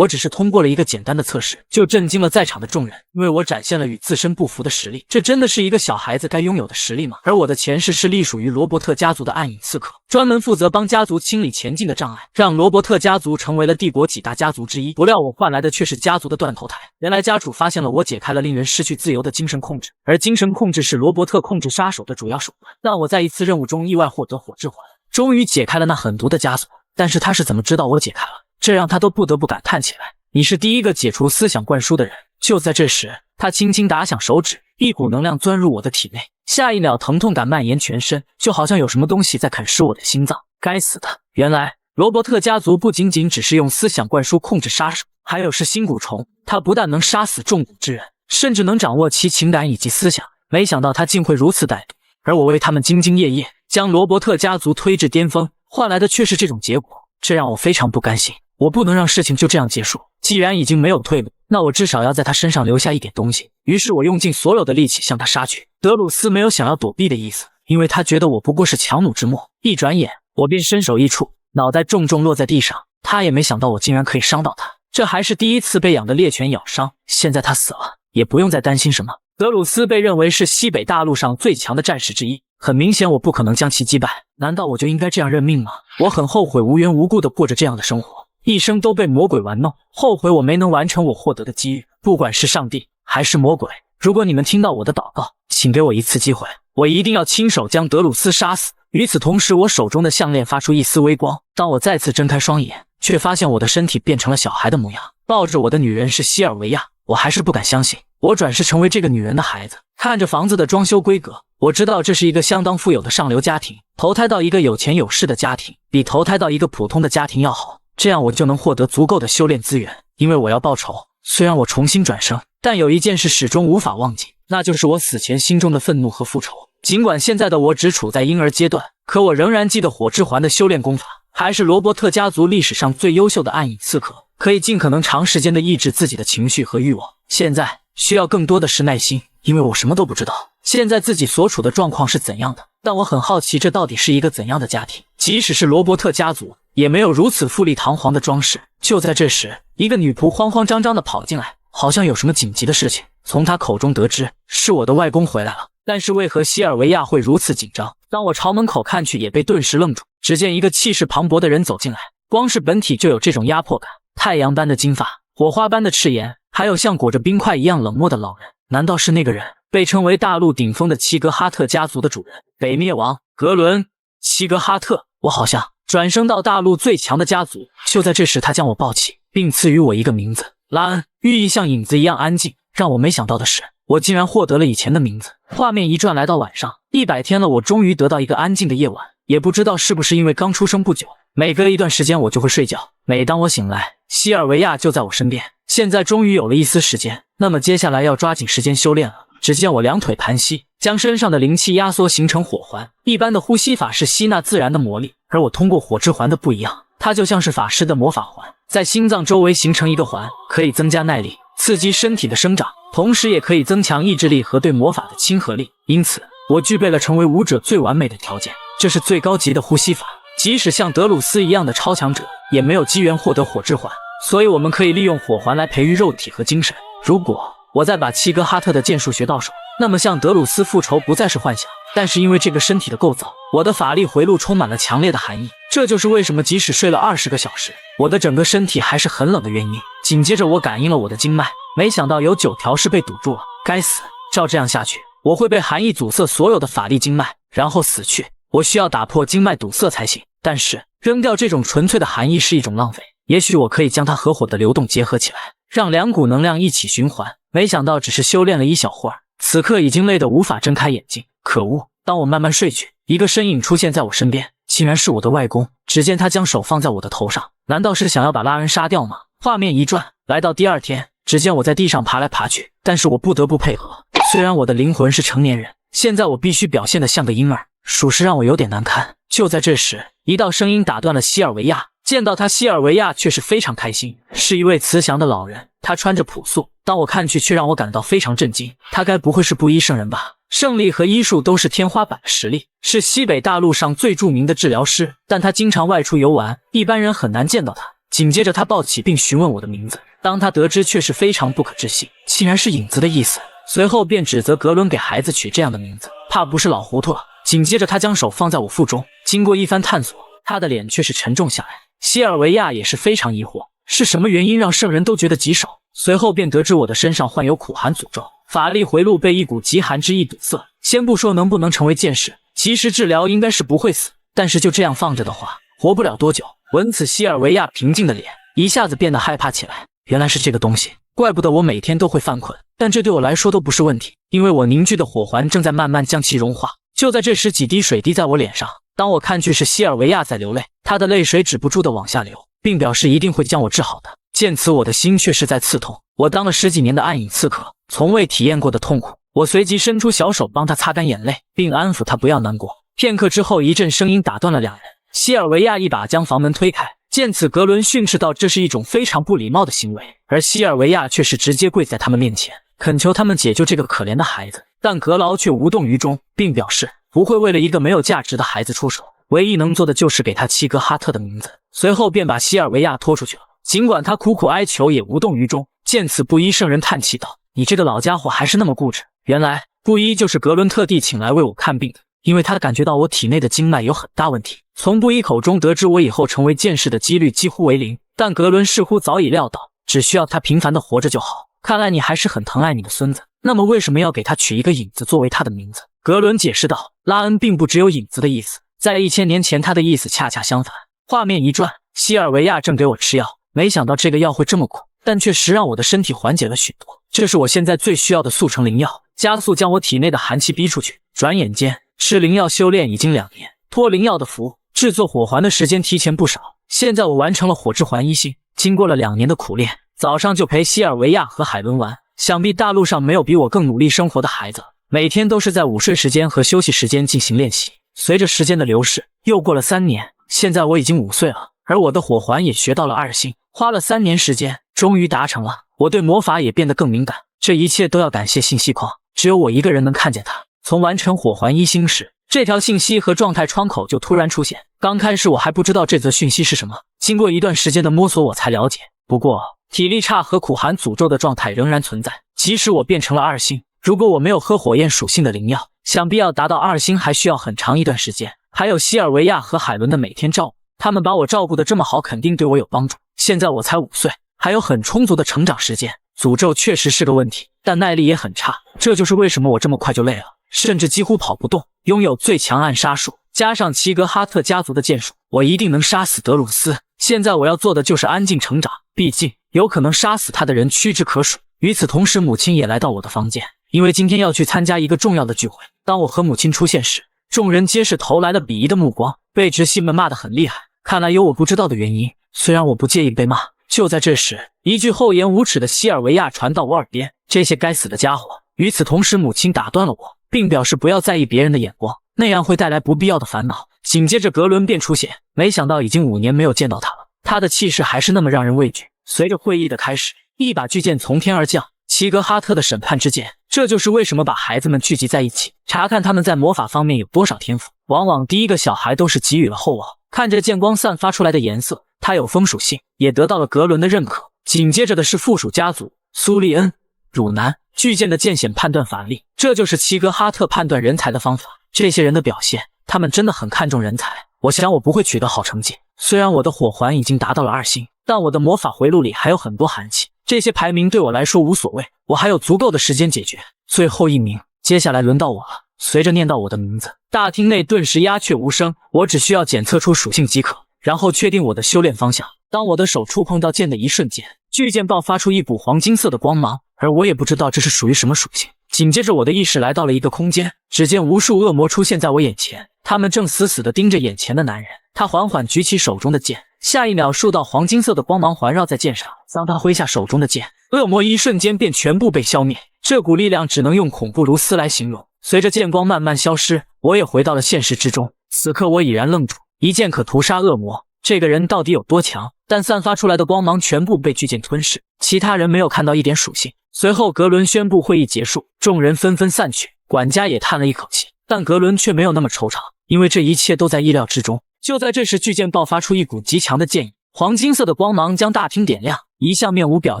我只是通过了一个简单的测试，就震惊了在场的众人，因为我展现了与自身不符的实力。这真的是一个小孩子该拥有的实力吗？而我的前世是隶属于罗伯特家族的暗影刺客，专门负责帮家族清理前进的障碍，让罗伯特家族成为了帝国几大家族之一。不料我换来的却是家族的断头台。原来家主发现了我解开了令人失去自由的精神控制，而精神控制是罗伯特控制杀手的主要手段。但我在一次任务中意外获得火之环，终于解开了那狠毒的枷锁。但是他是怎么知道我解开了？这让他都不得不感叹起来。你是第一个解除思想灌输的人。就在这时，他轻轻打响手指，一股能量钻入我的体内，下一秒疼痛感蔓延全身，就好像有什么东西在啃食我的心脏。该死的！原来罗伯特家族不仅仅只是用思想灌输控制杀手，还有是心蛊虫。他不但能杀死中蛊之人，甚至能掌握其情感以及思想。没想到他竟会如此歹毒，而我为他们兢兢业业，将罗伯特家族推至巅峰，换来的却是这种结果，这让我非常不甘心。我不能让事情就这样结束，既然已经没有退路，那我至少要在他身上留下一点东西。于是我用尽所有的力气向他杀去。德鲁斯没有想要躲避的意思，因为他觉得我不过是强弩之末。一转眼，我便身首异处，脑袋重重落在地上。他也没想到我竟然可以伤到他，这还是第一次被养的猎犬咬伤。现在他死了，也不用再担心什么。德鲁斯被认为是西北大陆上最强的战士之一，很明显我不可能将其击败。难道我就应该这样认命吗？我很后悔无缘无故的过着这样的生活，一生都被魔鬼玩弄，后悔我没能完成我获得的机遇。不管是上帝还是魔鬼，如果你们听到我的祷告，请给我一次机会，我一定要亲手将德鲁斯杀死。与此同时，我手中的项链发出一丝微光。当我再次睁开双眼，却发现我的身体变成了小孩的模样，抱着我的女人是西尔维亚。我还是不敢相信，我转世成为这个女人的孩子。看着房子的装修规格，我知道这是一个相当富有的上流家庭，投胎到一个有钱有势的家庭，比投胎到一个普通的家庭要好。这样我就能获得足够的修炼资源，因为我要报仇。虽然我重新转生，但有一件事始终无法忘记，那就是我死前心中的愤怒和复仇。尽管现在的我只处在婴儿阶段，可我仍然记得火之环的修炼功法，还是罗伯特家族历史上最优秀的暗影刺客，可以尽可能长时间的抑制自己的情绪和欲望。现在需要更多的是耐心，因为我什么都不知道，现在自己所处的状况是怎样的。但我很好奇，这到底是一个怎样的家庭？即使是罗伯特家族，也没有如此富丽堂皇的装饰。就在这时，一个女仆慌慌张张地跑进来，好像有什么紧急的事情。从她口中得知，是我的外公回来了。但是为何西尔维亚会如此紧张？当我朝门口看去，也被顿时愣住。只见一个气势磅礴的人走进来，光是本体就有这种压迫感。太阳般的金发，火花般的赤颜，还有像裹着冰块一样冷漠的老人。难道是那个人，被称为大陆顶峰的齐格哈特家族的主人，北灭王格伦·齐格哈特？我好像转生到大陆最强的家族。就在这时，他将我抱起，并赐予我一个名字拉恩，寓意像影子一样安静。让我没想到的是，我竟然获得了以前的名字。画面一转，来到晚上，100天了，我终于得到一个安静的夜晚。也不知道是不是因为刚出生不久，每隔一段时间我就会睡觉。每当我醒来，西尔维亚就在我身边。现在终于有了一丝时间，那么接下来要抓紧时间修炼了。只见我两腿盘膝，将身上的灵气压缩形成火环。一般的呼吸法是吸纳自然的魔力，而我通过火之环的不一样，它就像是法师的魔法环，在心脏周围形成一个环，可以增加耐力，刺激身体的生长，同时也可以增强意志力和对魔法的亲和力。因此，我具备了成为武者最完美的条件。这是最高级的呼吸法，即使像德鲁斯一样的超强者，也没有机缘获得火之环。所以我们可以利用火环来培育肉体和精神。如果我再把齐格哈特的剑术学到手，那么向德鲁斯复仇不再是幻想。但是因为这个身体的构造，我的法力回路充满了强烈的寒意，这就是为什么即使睡了20个小时，我的整个身体还是很冷的原因。紧接着我感应了我的经脉，没想到有9条是被堵住了。该死，照这样下去，我会被寒意阻塞所有的法力经脉，然后死去。我需要打破经脉堵塞才行。但是扔掉这种纯粹的寒意是一种浪费，也许我可以将它和火的流动结合起来，让2股能量一起循环。没想到只是修炼了一小会儿，此刻已经累得无法睁开眼睛。可恶！当我慢慢睡去，一个身影出现在我身边，竟然是我的外公。只见他将手放在我的头上，难道是想要把拉恩杀掉吗？画面一转，来到第2天，只见我在地上爬来爬去，但是我不得不配合。虽然我的灵魂是成年人，现在我必须表现得像个婴儿，属实让我有点难堪。就在这时，一道声音打断了西尔维亚。见到他，西尔维亚却是非常开心，是一位慈祥的老人，他穿着朴素，当我看去却让我感到非常震惊。他该不会是布衣圣人吧？胜利和医术都是天花板的实力，是西北大陆上最著名的治疗师，但他经常外出游玩，一般人很难见到他。紧接着他抱起并询问我的名字，当他得知却是非常不可置信，竟然是影子的意思。随后便指责格伦给孩子取这样的名字，怕不是老糊涂了。紧接着他将手放在我腹中，经过一番探索，他的脸却是沉重下来。西尔维亚也是非常疑惑，是什么原因让圣人都觉得棘手？随后便得知我的身上患有苦寒诅咒，法力回路被一股极寒之意堵塞。先不说能不能成为剑士，及时治疗应该是不会死，但是就这样放着的话，活不了多久。闻此，西尔维亚平静的脸一下子变得害怕起来。原来是这个东西，怪不得我每天都会犯困，但这对我来说都不是问题，因为我凝聚的火环正在慢慢将其融化。就在这时，几滴水滴在我脸上，当我看去是西尔维亚在流泪，他的泪水止不住的往下流，并表示一定会将我治好的。见此，我的心却是在刺痛。我当了10几年的暗影刺客，从未体验过的痛苦。我随即伸出小手帮他擦干眼泪，并安抚他不要难过。片刻之后，一阵声音打断了两人。西尔维亚一把将房门推开，见此，格伦训斥道这是一种非常不礼貌的行为，而西尔维亚却是直接跪在他们面前，恳求他们解救这个可怜的孩子。但格劳却无动于衷，并表示不会为了一个没有价值的孩子出手，唯一能做的就是给他齐格哈特的名字。随后便把西尔维亚拖出去了。尽管他苦苦哀求，也无动于衷。见此，布衣圣人叹气道：“你这个老家伙还是那么固执。”原来布衣就是格伦特地请来为我看病的，因为他感觉到我体内的经脉有很大问题。从布衣口中得知我以后成为剑士的几率几乎为0，但格伦似乎早已料到，只需要他平凡的活着就好。看来你还是很疼爱你的孙子，那么为什么要给他取一个影子作为他的名字？格伦解释道：“拉恩并不只有影子的意思，在1000年前他的意思恰恰相反。”画面一转，西尔维亚正给我吃药，没想到这个药会这么苦，但确实让我的身体缓解了许多。这是我现在最需要的速成灵药，加速将我体内的寒气逼出去。转眼间，吃灵药修炼已经2年，托灵药的福，制作火环的时间提前不少。现在我完成了火之环1星，经过了2年的苦练，早上就陪西尔维亚和海伦玩。想必大陆上没有比我更努力生活的孩子，每天都是在午睡时间和休息时间进行练习。随着时间的流逝，又过了3年，现在我已经5岁了，而我的火环也学到了2星，花了3年时间，终于达成了。我对魔法也变得更敏感，这一切都要感谢信息框，只有我一个人能看见它。从完成火环1星时，这条信息和状态窗口就突然出现。刚开始我还不知道这则讯息是什么，经过一段时间的摸索我才了解。不过体力差和苦寒诅咒的状态仍然存在，即使我变成了2星，如果我没有喝火焰属性的灵药，想必要达到2星还需要很长一段时间。还有西尔维亚和海伦的每天照顾，他们把我照顾得这么好，肯定对我有帮助。现在我才5岁，还有很充足的成长时间。诅咒确实是个问题，但耐力也很差，这就是为什么我这么快就累了，甚至几乎跑不动。拥有最强暗杀术，加上齐格哈特家族的剑术，我一定能杀死德鲁斯。现在我要做的就是安静成长，毕竟有可能杀死他的人屈指可数。与此同时，母亲也来到我的房间，因为今天要去参加一个重要的聚会。当我和母亲出现时，众人皆是投来了鄙夷的目光，被直系们骂得很厉害。看来有我不知道的原因，虽然我不介意被骂。就在这时，一句厚颜无耻的西尔维亚传到我耳边：“这些该死的家伙！”与此同时，母亲打断了我，并表示不要在意别人的眼光，那样会带来不必要的烦恼。紧接着格伦便出现，没想到已经5年没有见到他了，他的气势还是那么让人畏惧。随着会议的开始，一把巨剑从天而降，齐格哈特的审判之剑。这就是为什么把孩子们聚集在一起，查看他们在魔法方面有多少天赋。往往第一个小孩都是给予了厚望，看着剑光散发出来的颜色，他有风属性，也得到了格伦的认可。紧接着的是附属家族，苏利恩、汝南。巨剑的剑显判断法力，这就是齐格哈特判断人才的方法。这些人的表现，他们真的很看重人才。我想我不会取得好成绩，虽然我的火环已经达到了2星，但我的魔法回路里还有很多寒气，这些排名对我来说无所谓，我还有足够的时间解决。最后1名，接下来轮到我了。随着念到我的名字，大厅内顿时鸦雀无声，我只需要检测出属性即可，然后确定我的修炼方向。当我的手触碰到剑的一瞬间，巨剑爆发出一股黄金色的光芒，而我也不知道这是属于什么属性。紧接着我的意识来到了一个空间，只见无数恶魔出现在我眼前，他们正死死地盯着眼前的男人。他缓缓举起手中的剑，下一秒数道黄金色的光芒环绕在剑上。当他挥下手中的剑，恶魔一瞬间便全部被消灭，这股力量只能用恐怖如斯来形容。随着剑光慢慢消失，我也回到了现实之中。此刻我已然愣住，一剑可屠杀恶魔，这个人到底有多强？但散发出来的光芒全部被巨剑吞噬，其他人没有看到一点属性。随后格伦宣布会议结束，众人纷纷散去，管家也叹了一口气，但格伦却没有那么惆怅，因为这一切都在意料之中。就在这时，巨剑爆发出一股极强的剑意，黄金色的光芒将大厅点亮，一向面无表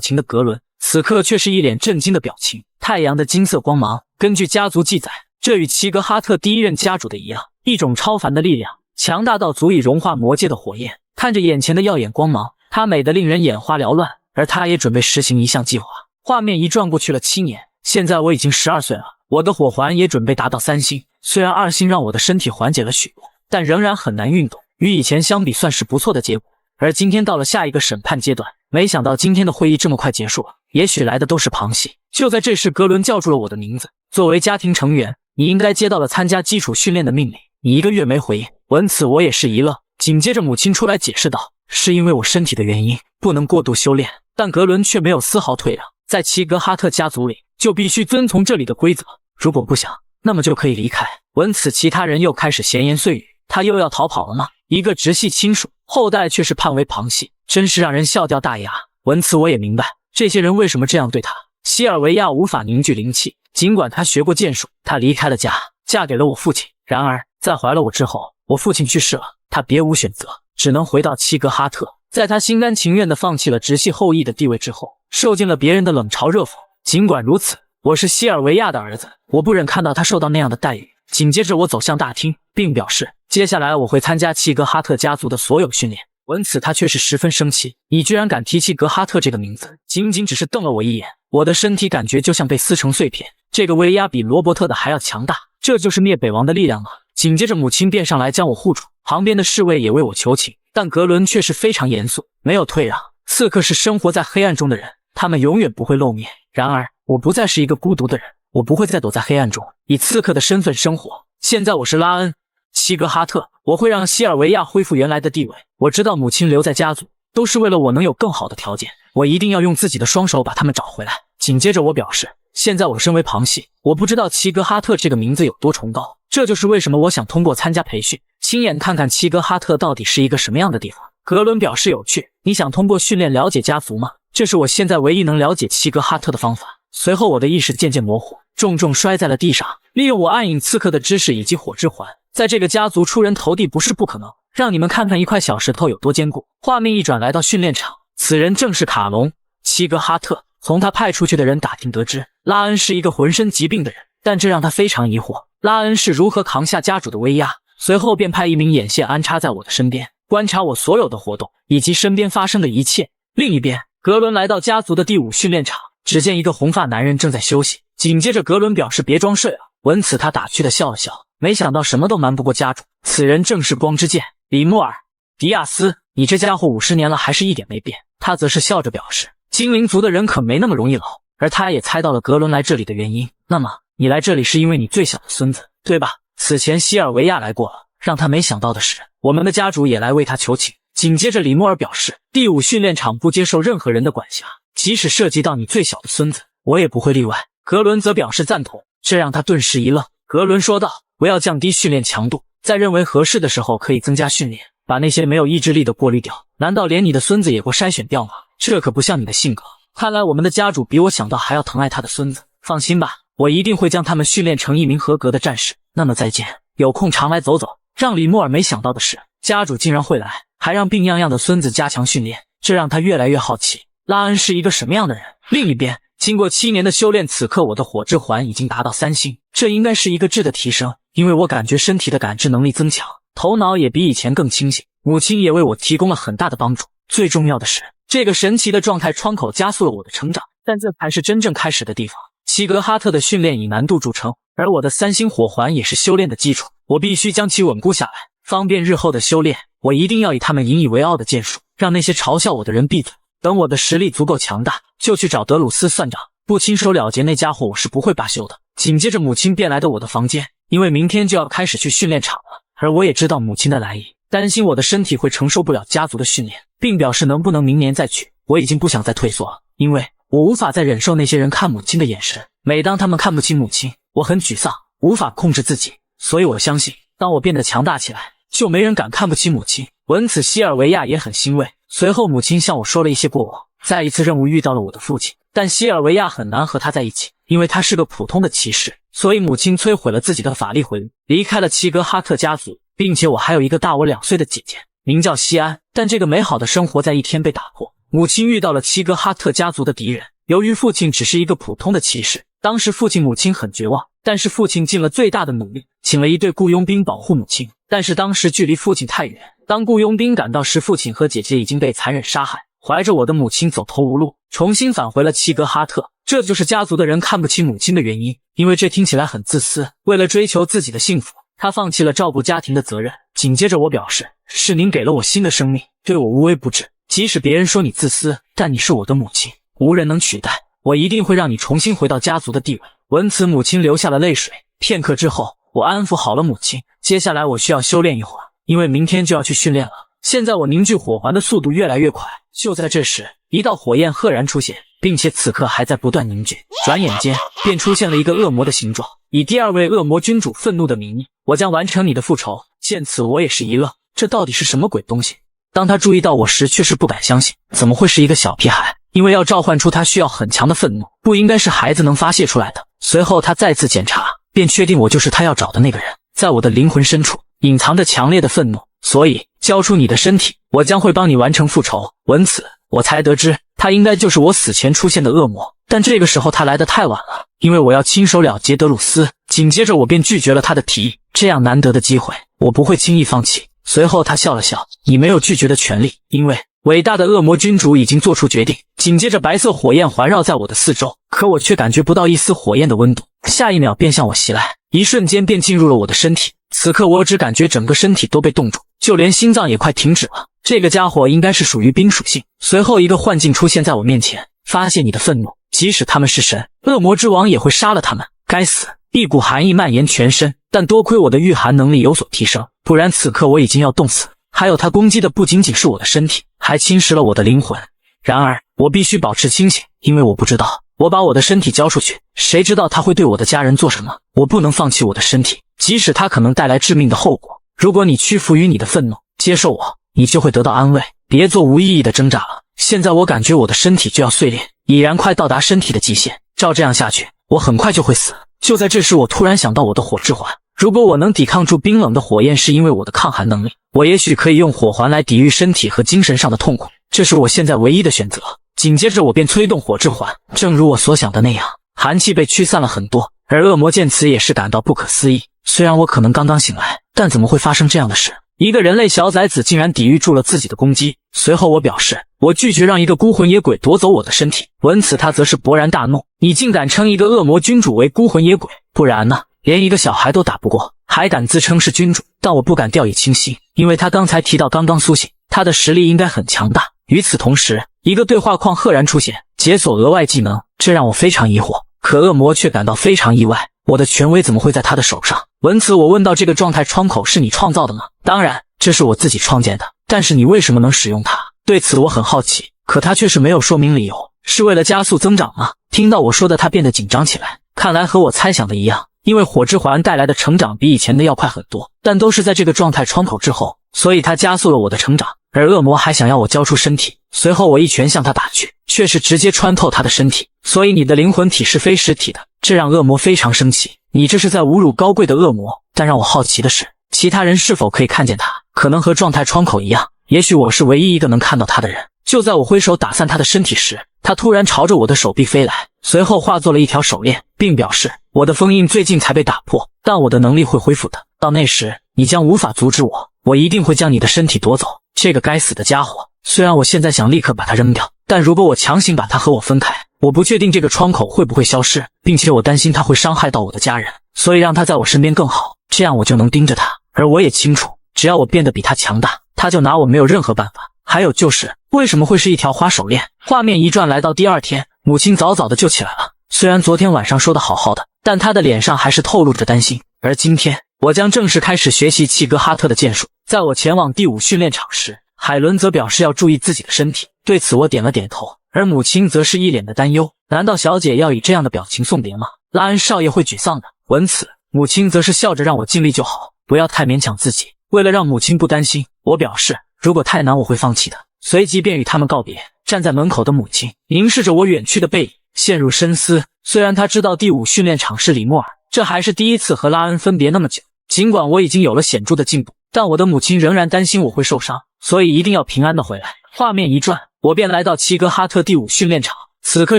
情的格伦此刻却是一脸震惊的表情。太阳的金色光芒，根据家族记载，这与齐格哈特第一任家主的一样，一种超凡的力量，强大到足以融化魔界的火焰。看着眼前的耀眼光芒，它美得令人眼花缭乱，而他也准备实行一项计划。画面一转过去了7年，现在我已经12岁了，我的火环也准备达到3星。虽然2星让我的身体缓解了许多，但仍然很难运动，与以前相比算是不错的结果。而今天到了下一个审判阶段，没想到今天的会议这么快结束了，也许来的都是旁系。就在这时，格伦叫住了我的名字。作为家庭成员，你应该接到了参加基础训练的命令，你1个月没回应。闻此我也是一愣，紧接着母亲出来解释道，是因为我身体的原因，不能过度修炼。但格伦却没有丝毫退让，在齐格哈特家族里就必须遵从这里的规则，如果不想，那么就可以离开。闻此其他人又开始闲言碎语，他又要逃跑了吗？一个直系亲属，后代却是判为旁系，真是让人笑掉大牙。闻此我也明白这些人为什么这样对他。西尔维亚无法凝聚灵气，尽管他学过剑术，他离开了家，嫁给了我父亲。然而在怀了我之后，我父亲去世了，他别无选择，只能回到齐格哈特。在他心甘情愿地放弃了直系后裔的地位之后，受尽了别人的冷嘲热讽。尽管如此，我是西尔维亚的儿子，我不忍看到他受到那样的待遇。紧接着我走向大厅，并表示接下来我会参加齐格哈特家族的所有训练。闻此他却是十分生气，你居然敢提起格哈特这个名字，仅仅只是瞪了我一眼，我的身体感觉就像被撕成碎片。这个威压比罗伯特的还要强大，这就是灭北王的力量吗？紧接着母亲便上来将我护住，旁边的侍卫也为我求情，但格伦却是非常严肃，没有退让。刺客是生活在黑暗中的人，他们永远不会露面。然而我不再是一个孤独的人，我不会再躲在黑暗中以刺客的身份生活。现在我是拉恩·齐格哈特，我会让西尔维亚恢复原来的地位。我知道母亲留在家族都是为了我能有更好的条件，我一定要用自己的双手把他们找回来。紧接着我表示，现在我身为旁系，我不知道齐格哈特这个名字有多崇高，这就是为什么我想通过参加培训，亲眼看看齐格哈特到底是一个什么样的地方。格伦表示有趣，你想通过训练了解家族吗？这是我现在唯一能了解齐格哈特的方法。随后我的意识渐渐模糊，重重摔在了地上。利用我暗影刺客的知识以及火之环，在这个家族出人头地不是不可能。让你们看看一块小石头有多坚固。画面一转来到训练场，此人正是卡隆·齐格哈特。从他派出去的人打听得知，拉恩是一个浑身疾病的人，但这让他非常疑惑，拉恩是如何扛下家主的威压。随后便派一名眼线安插在我的身边，观察我所有的活动以及身边发生的一切。另一边，格伦来到家族的第5训练场，只见一个红发男人正在休息。紧接着格伦表示别装睡了，闻此他打趣地笑了笑，没想到什么都瞒不过家主。此人正是光之剑里穆尔·迪亚斯。你这家伙50年了还是一点没变。他则是笑着表示，精灵族的人可没那么容易老。而他也猜到了格伦来这里的原因，那么你来这里是因为你最小的孙子，对吧？此前西尔维亚来过了，让他没想到的是，我们的家主也来为他求情。紧接着里莫尔表示，第5训练场不接受任何人的管辖，即使涉及到你最小的孙子，我也不会例外。格伦则表示赞同，这让他顿时一愣。格伦说道，我要降低训练强度，在认为合适的时候可以增加训练，把那些没有意志力的过滤掉。难道连你的孙子也会筛选掉吗？这可不像你的性格。看来我们的家主比我想到还要疼爱他的孙子。放心吧，我一定会将他们训练成一名合格的战士。那么再见，有空常来走走。让里莫尔没想到的是，家主竟然会来，还让病怏怏的孙子加强训练，这让他越来越好奇，拉恩是一个什么样的人。另一边，经过7年的修炼，此刻我的火之环已经达到3星，这应该是一个质的提升，因为我感觉身体的感知能力增强，头脑也比以前更清醒。母亲也为我提供了很大的帮助，最重要的是，这个神奇的状态窗口加速了我的成长。但这才是真正开始的地方。齐格哈特的训练以难度著称，而我的3星火环也是修炼的基础，我必须将其稳固下来，方便日后的修炼。我一定要以他们引以为傲的剑术，让那些嘲笑我的人闭嘴。等我的实力足够强大，就去找德鲁斯算账，不亲手了结那家伙我是不会罢休的。紧接着母亲便来到我的房间，因为明天就要开始去训练场了，而我也知道母亲的来意，担心我的身体会承受不了家族的训练，并表示能不能明年再去。我已经不想再退缩了，因为我无法再忍受那些人看母亲的眼神。每当他们看不起母亲，我很沮丧，无法控制自己。所以我相信，当我变得强大起来，就没人敢看不起母亲。闻此西尔维亚也很欣慰。随后母亲向我说了一些过往，在一次任务遇到了我的父亲，但西尔维亚很难和他在一起，因为他是个普通的骑士，所以母亲摧毁了自己的法力回路，离开了齐格哈特家族，并且我还有一个大我2岁的姐姐。名叫西安。但这个美好的生活在一天被打破，母亲遇到了齐格哈特家族的敌人。由于父亲只是一个普通的骑士，当时父亲母亲很绝望，但是父亲尽了最大的努力，请了一队雇佣兵保护母亲。但是当时距离父亲太远，当雇佣兵赶到时，父亲和姐姐已经被残忍杀害。怀着我的母亲走投无路，重新返回了齐格哈特。这就是家族的人看不起母亲的原因，因为这听起来很自私。为了追求自己的幸福，他放弃了照顾家庭的责任。紧接着我表示，是您给了我新的生命，对我无微不至。即使别人说你自私，但你是我的母亲，无人能取代。我一定会让你重新回到家族的地位。闻此，母亲流下了泪水。片刻之后，我安抚好了母亲。接下来我需要修炼一会儿，因为明天就要去训练了。现在我凝聚火环的速度越来越快。就在这时，一道火焰赫然出现，并且此刻还在不断凝聚。转眼间，便出现了一个恶魔的形状。以第二位恶魔君主愤怒的名义，我将完成你的复仇。见此，我也是一愣，这到底是什么鬼东西？当他注意到我时，却是不敢相信，怎么会是一个小屁孩？因为要召唤出他需要很强的愤怒，不应该是孩子能发泄出来的。随后他再次检查，便确定我就是他要找的那个人。在我的灵魂深处隐藏着强烈的愤怒，所以交出你的身体，我将会帮你完成复仇。闻此，我才得知他应该就是我死前出现的恶魔。但这个时候他来得太晚了，因为我要亲手了结德鲁斯。紧接着我便拒绝了他的提议，这样难得的机会，我不会轻易放弃。随后他笑了笑，你没有拒绝的权利，因为伟大的恶魔君主已经做出决定。紧接着白色火焰环绕在我的四周，可我却感觉不到一丝火焰的温度，下一秒便向我袭来，一瞬间便进入了我的身体。此刻我只感觉整个身体都被冻住，就连心脏也快停止了。这个家伙应该是属于冰属性。随后一个幻境出现在我面前，发泄你的愤怒，即使他们是神，恶魔之王也会杀了他们。该死！一股寒意蔓延全身，但多亏我的御寒能力有所提升，不然此刻我已经要冻死。还有他攻击的不仅仅是我的身体，还侵蚀了我的灵魂。然而我必须保持清醒，因为我不知道我把我的身体交出去，谁知道他会对我的家人做什么。我不能放弃我的身体，即使它可能带来致命的后果。如果你屈服于你的愤怒，接受我，你就会得到安慰，别做无意义的挣扎了。现在我感觉我的身体就要碎裂，已然快到达身体的极限，照这样下去，我很快就会死。就在这时，我突然想到我的火之环，如果我能抵抗住冰冷的火焰，是因为我的抗寒能力，我也许可以用火环来抵御身体和精神上的痛苦，这是我现在唯一的选择。紧接着我便催动火之环，正如我所想的那样，寒气被驱散了很多，而恶魔见此也是感到不可思议。虽然我可能刚刚醒来，但怎么会发生这样的事？一个人类小崽子竟然抵御住了自己的攻击。随后我表示，我拒绝让一个孤魂野鬼夺走我的身体。闻此他则是勃然大怒，你竟敢称一个恶魔君主为孤魂野鬼？不然呢？连一个小孩都打不过，还敢自称是君主？但我不敢掉以轻心，因为他刚才提到刚刚苏醒，他的实力应该很强大。与此同时，一个对话框赫然出现，解锁额外技能，这让我非常疑惑。可恶魔却感到非常意外，我的权威怎么会在他的手上？闻此我问道，这个状态窗口是你创造的吗？当然，这是我自己创建的，但是你为什么能使用它？对此我很好奇，可他却是没有说明理由，是为了加速增长吗？听到我说的，他变得紧张起来，看来和我猜想的一样，因为火之环带来的成长比以前的要快很多，但都是在这个状态窗口之后，所以他加速了我的成长。而恶魔还想要我交出身体，随后我一拳向他打去，却是直接穿透他的身体。所以你的灵魂体是非实体的，这让恶魔非常生气，你这是在侮辱高贵的恶魔。但让我好奇的是，其他人是否可以看见他？可能和状态窗口一样，也许我是唯一一个能看到他的人。就在我挥手打散他的身体时，他突然朝着我的手臂飞来，随后化作了一条手链，并表示我的封印最近才被打破，但我的能力会恢复的，到那时你将无法阻止我，我一定会将你的身体夺走。这个该死的家伙，虽然我现在想立刻把他扔掉，但如果我强行把他和我分开，我不确定这个窗口会不会消失，并且我担心他会伤害到我的家人，所以让他在我身边更好，这样我就能盯着他。而我也清楚，只要我变得比他强大，他就拿我没有任何办法。还有就是，为什么会是一条花手链？画面一转来到第二天，母亲早早的就起来了。虽然昨天晚上说的好好的，但她的脸上还是透露着担心。而今天，我将正式开始学习契格哈特的剑术。在我前往第5训练场时，海伦则表示要注意自己的身体。对此我点了点头，而母亲则是一脸的担忧。难道小姐要以这样的表情送别吗？拉恩少爷会沮丧的。闻此，母亲则是笑着让我尽力就好，不要太勉强自己。为了让母亲不担心，我表示如果太难我会放弃的。随即便与他们告别。站在门口的母亲凝视着我远去的背影，陷入深思。虽然她知道第5训练场是里莫尔，这还是第一次和拉恩分别那么久。尽管我已经有了显著的进步，但我的母亲仍然担心我会受伤。所以一定要平安的回来。画面一转，我便来到齐格哈特第5训练场。此刻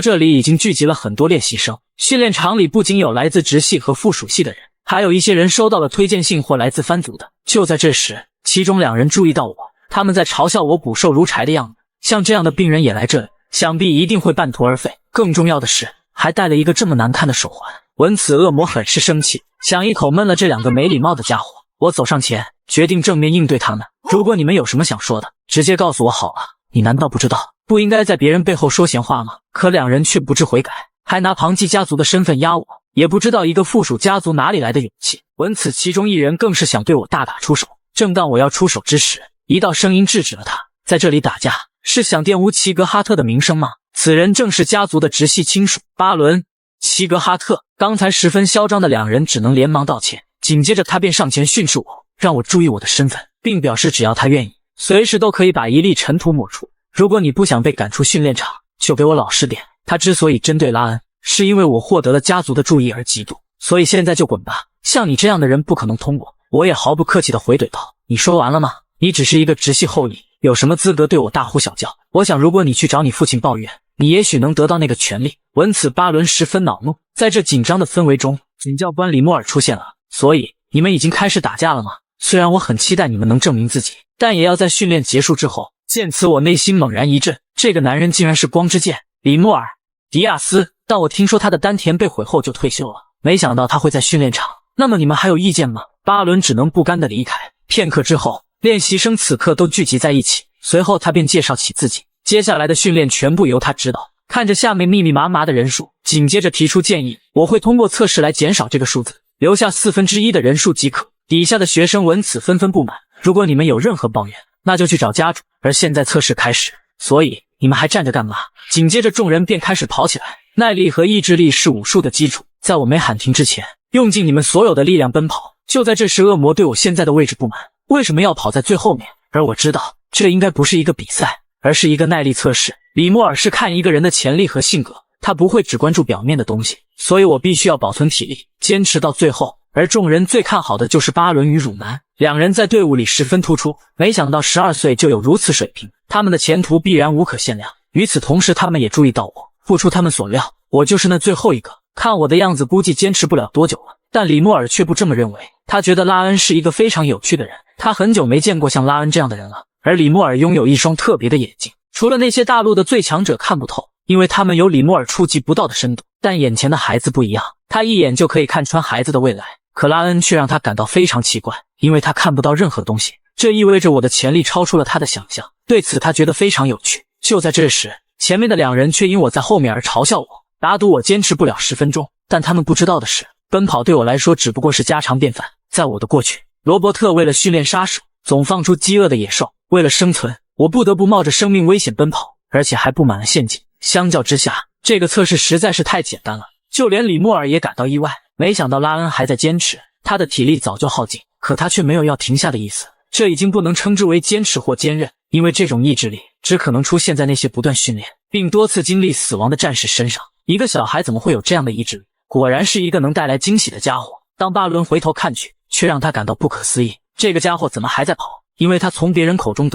这里已经聚集了很多练习生，训练场里不仅有来自直系和附属系的人，还有一些人收到了推荐信或来自番族的。就在这时，其中2人注意到我，他们在嘲笑我骨瘦如柴的样子。像这样的病人也来这里，想必一定会半途而废。更重要的是，还戴了一个这么难看的手环。闻此，恶魔很是生气，想一口闷了这2个没礼貌的家伙。我走上前，决定正面应对他们。如果你们有什么想说的，直接告诉我好了。你难道不知道不应该在别人背后说闲话吗？可2人却不知悔改，还拿庞基家族的身份压我，也不知道一个附属家族哪里来的勇气。闻此，其中1人更是想对我大打出手。正当我要出手之时，一道声音制止了他。在这里打架是想玷污齐格哈特的名声吗？此人正是家族的直系亲属巴伦。齐格哈特。刚才十分嚣张的2人只能连忙道歉，紧接着他便上前训斥我，让我注意我的身份，并表示只要他愿意，随时都可以把一粒尘土抹除。如果你不想被赶出训练场，就给我老实点。他之所以针对拉恩，是因为我获得了家族的注意而嫉妒，所以现在就滚吧，像你这样的人不可能通过。我也毫不客气地回怼道，你说完了吗？你只是一个直系后裔，有什么资格对我大呼小叫？我想如果你去找你父亲抱怨，你也许能得到那个权利。闻此，巴伦十分恼怒。在这紧张的氛围中，警教官里莫尔出现了。所以你们已经开始打架了吗？虽然我很期待你们能证明自己，但也要在训练结束之后。见此，我内心猛然一震，这个男人竟然是光之剑里莫尔·迪亚斯。当我听说他的丹田被毁后就退休了，没想到他会在训练场。那么你们还有意见吗？巴伦只能不甘地离开。片刻之后，练习生此刻都聚集在一起，随后他便介绍起自己，接下来的训练全部由他指导。看着下面密密麻麻的人数，紧接着提出建议，我会通过测试来减少这个数字，留下1/4的人数即可。底下的学生闻此纷纷不满，如果你们有任何抱怨，那就去找家主。而现在测试开始，所以你们还站着干嘛？紧接着众人便开始跑起来。耐力和意志力是武术的基础，在我没喊停之前，用尽你们所有的力量奔跑。就在这时，恶魔对我现在的位置不满，为什么要跑在最后面？而我知道，这应该不是一个比赛，而是一个耐力测试。里莫尔是看一个人的潜力和性格，他不会只关注表面的东西，所以我必须要保存体力，坚持到最后。而众人最看好的就是巴伦与汝南，2人在队伍里十分突出，没想到12岁就有如此水平，他们的前途必然无可限量。与此同时，他们也注意到我，不出他们所料，我就是那最后一个。看我的样子，估计坚持不了多久了。但里莫尔却不这么认为，他觉得拉恩是一个非常有趣的人，他很久没见过像拉恩这样的人了。而里莫尔拥有一双特别的眼睛，除了那些大陆的最强者看不透，因为他们有里莫尔触及不到的深度。但眼前的孩子不一样，他一眼就可以看穿孩子的未来。可拉恩却让他感到非常奇怪，因为他看不到任何东西，这意味着我的潜力超出了他的想象。对此，他觉得非常有趣。就在这时，前面的2人却因我在后面而嘲笑我，打赌我坚持不了10分钟。但他们不知道的是，奔跑对我来说只不过是家常便饭。在我的过去，罗伯特为了训练杀手，总放出饥饿的野兽。为了生存，我不得不冒着生命危险奔跑，而且还布满了陷阱。相较之下，这个测试实在是太简单了，就连里莫尔也感到意外。没想到拉恩还在坚持，他的体力早就耗尽，可他却没有要停下的意思。这已经不能称之为坚持或坚韧，因为这种意志力只可能出现在那些不断训练并多次经历死亡的战士身上。一个小孩怎么会有这样的意志力？果然是一个能带来惊喜的家伙。当巴伦回头看去，却让他感到不可思议，这个家伙怎么还在跑？因为他从别人口中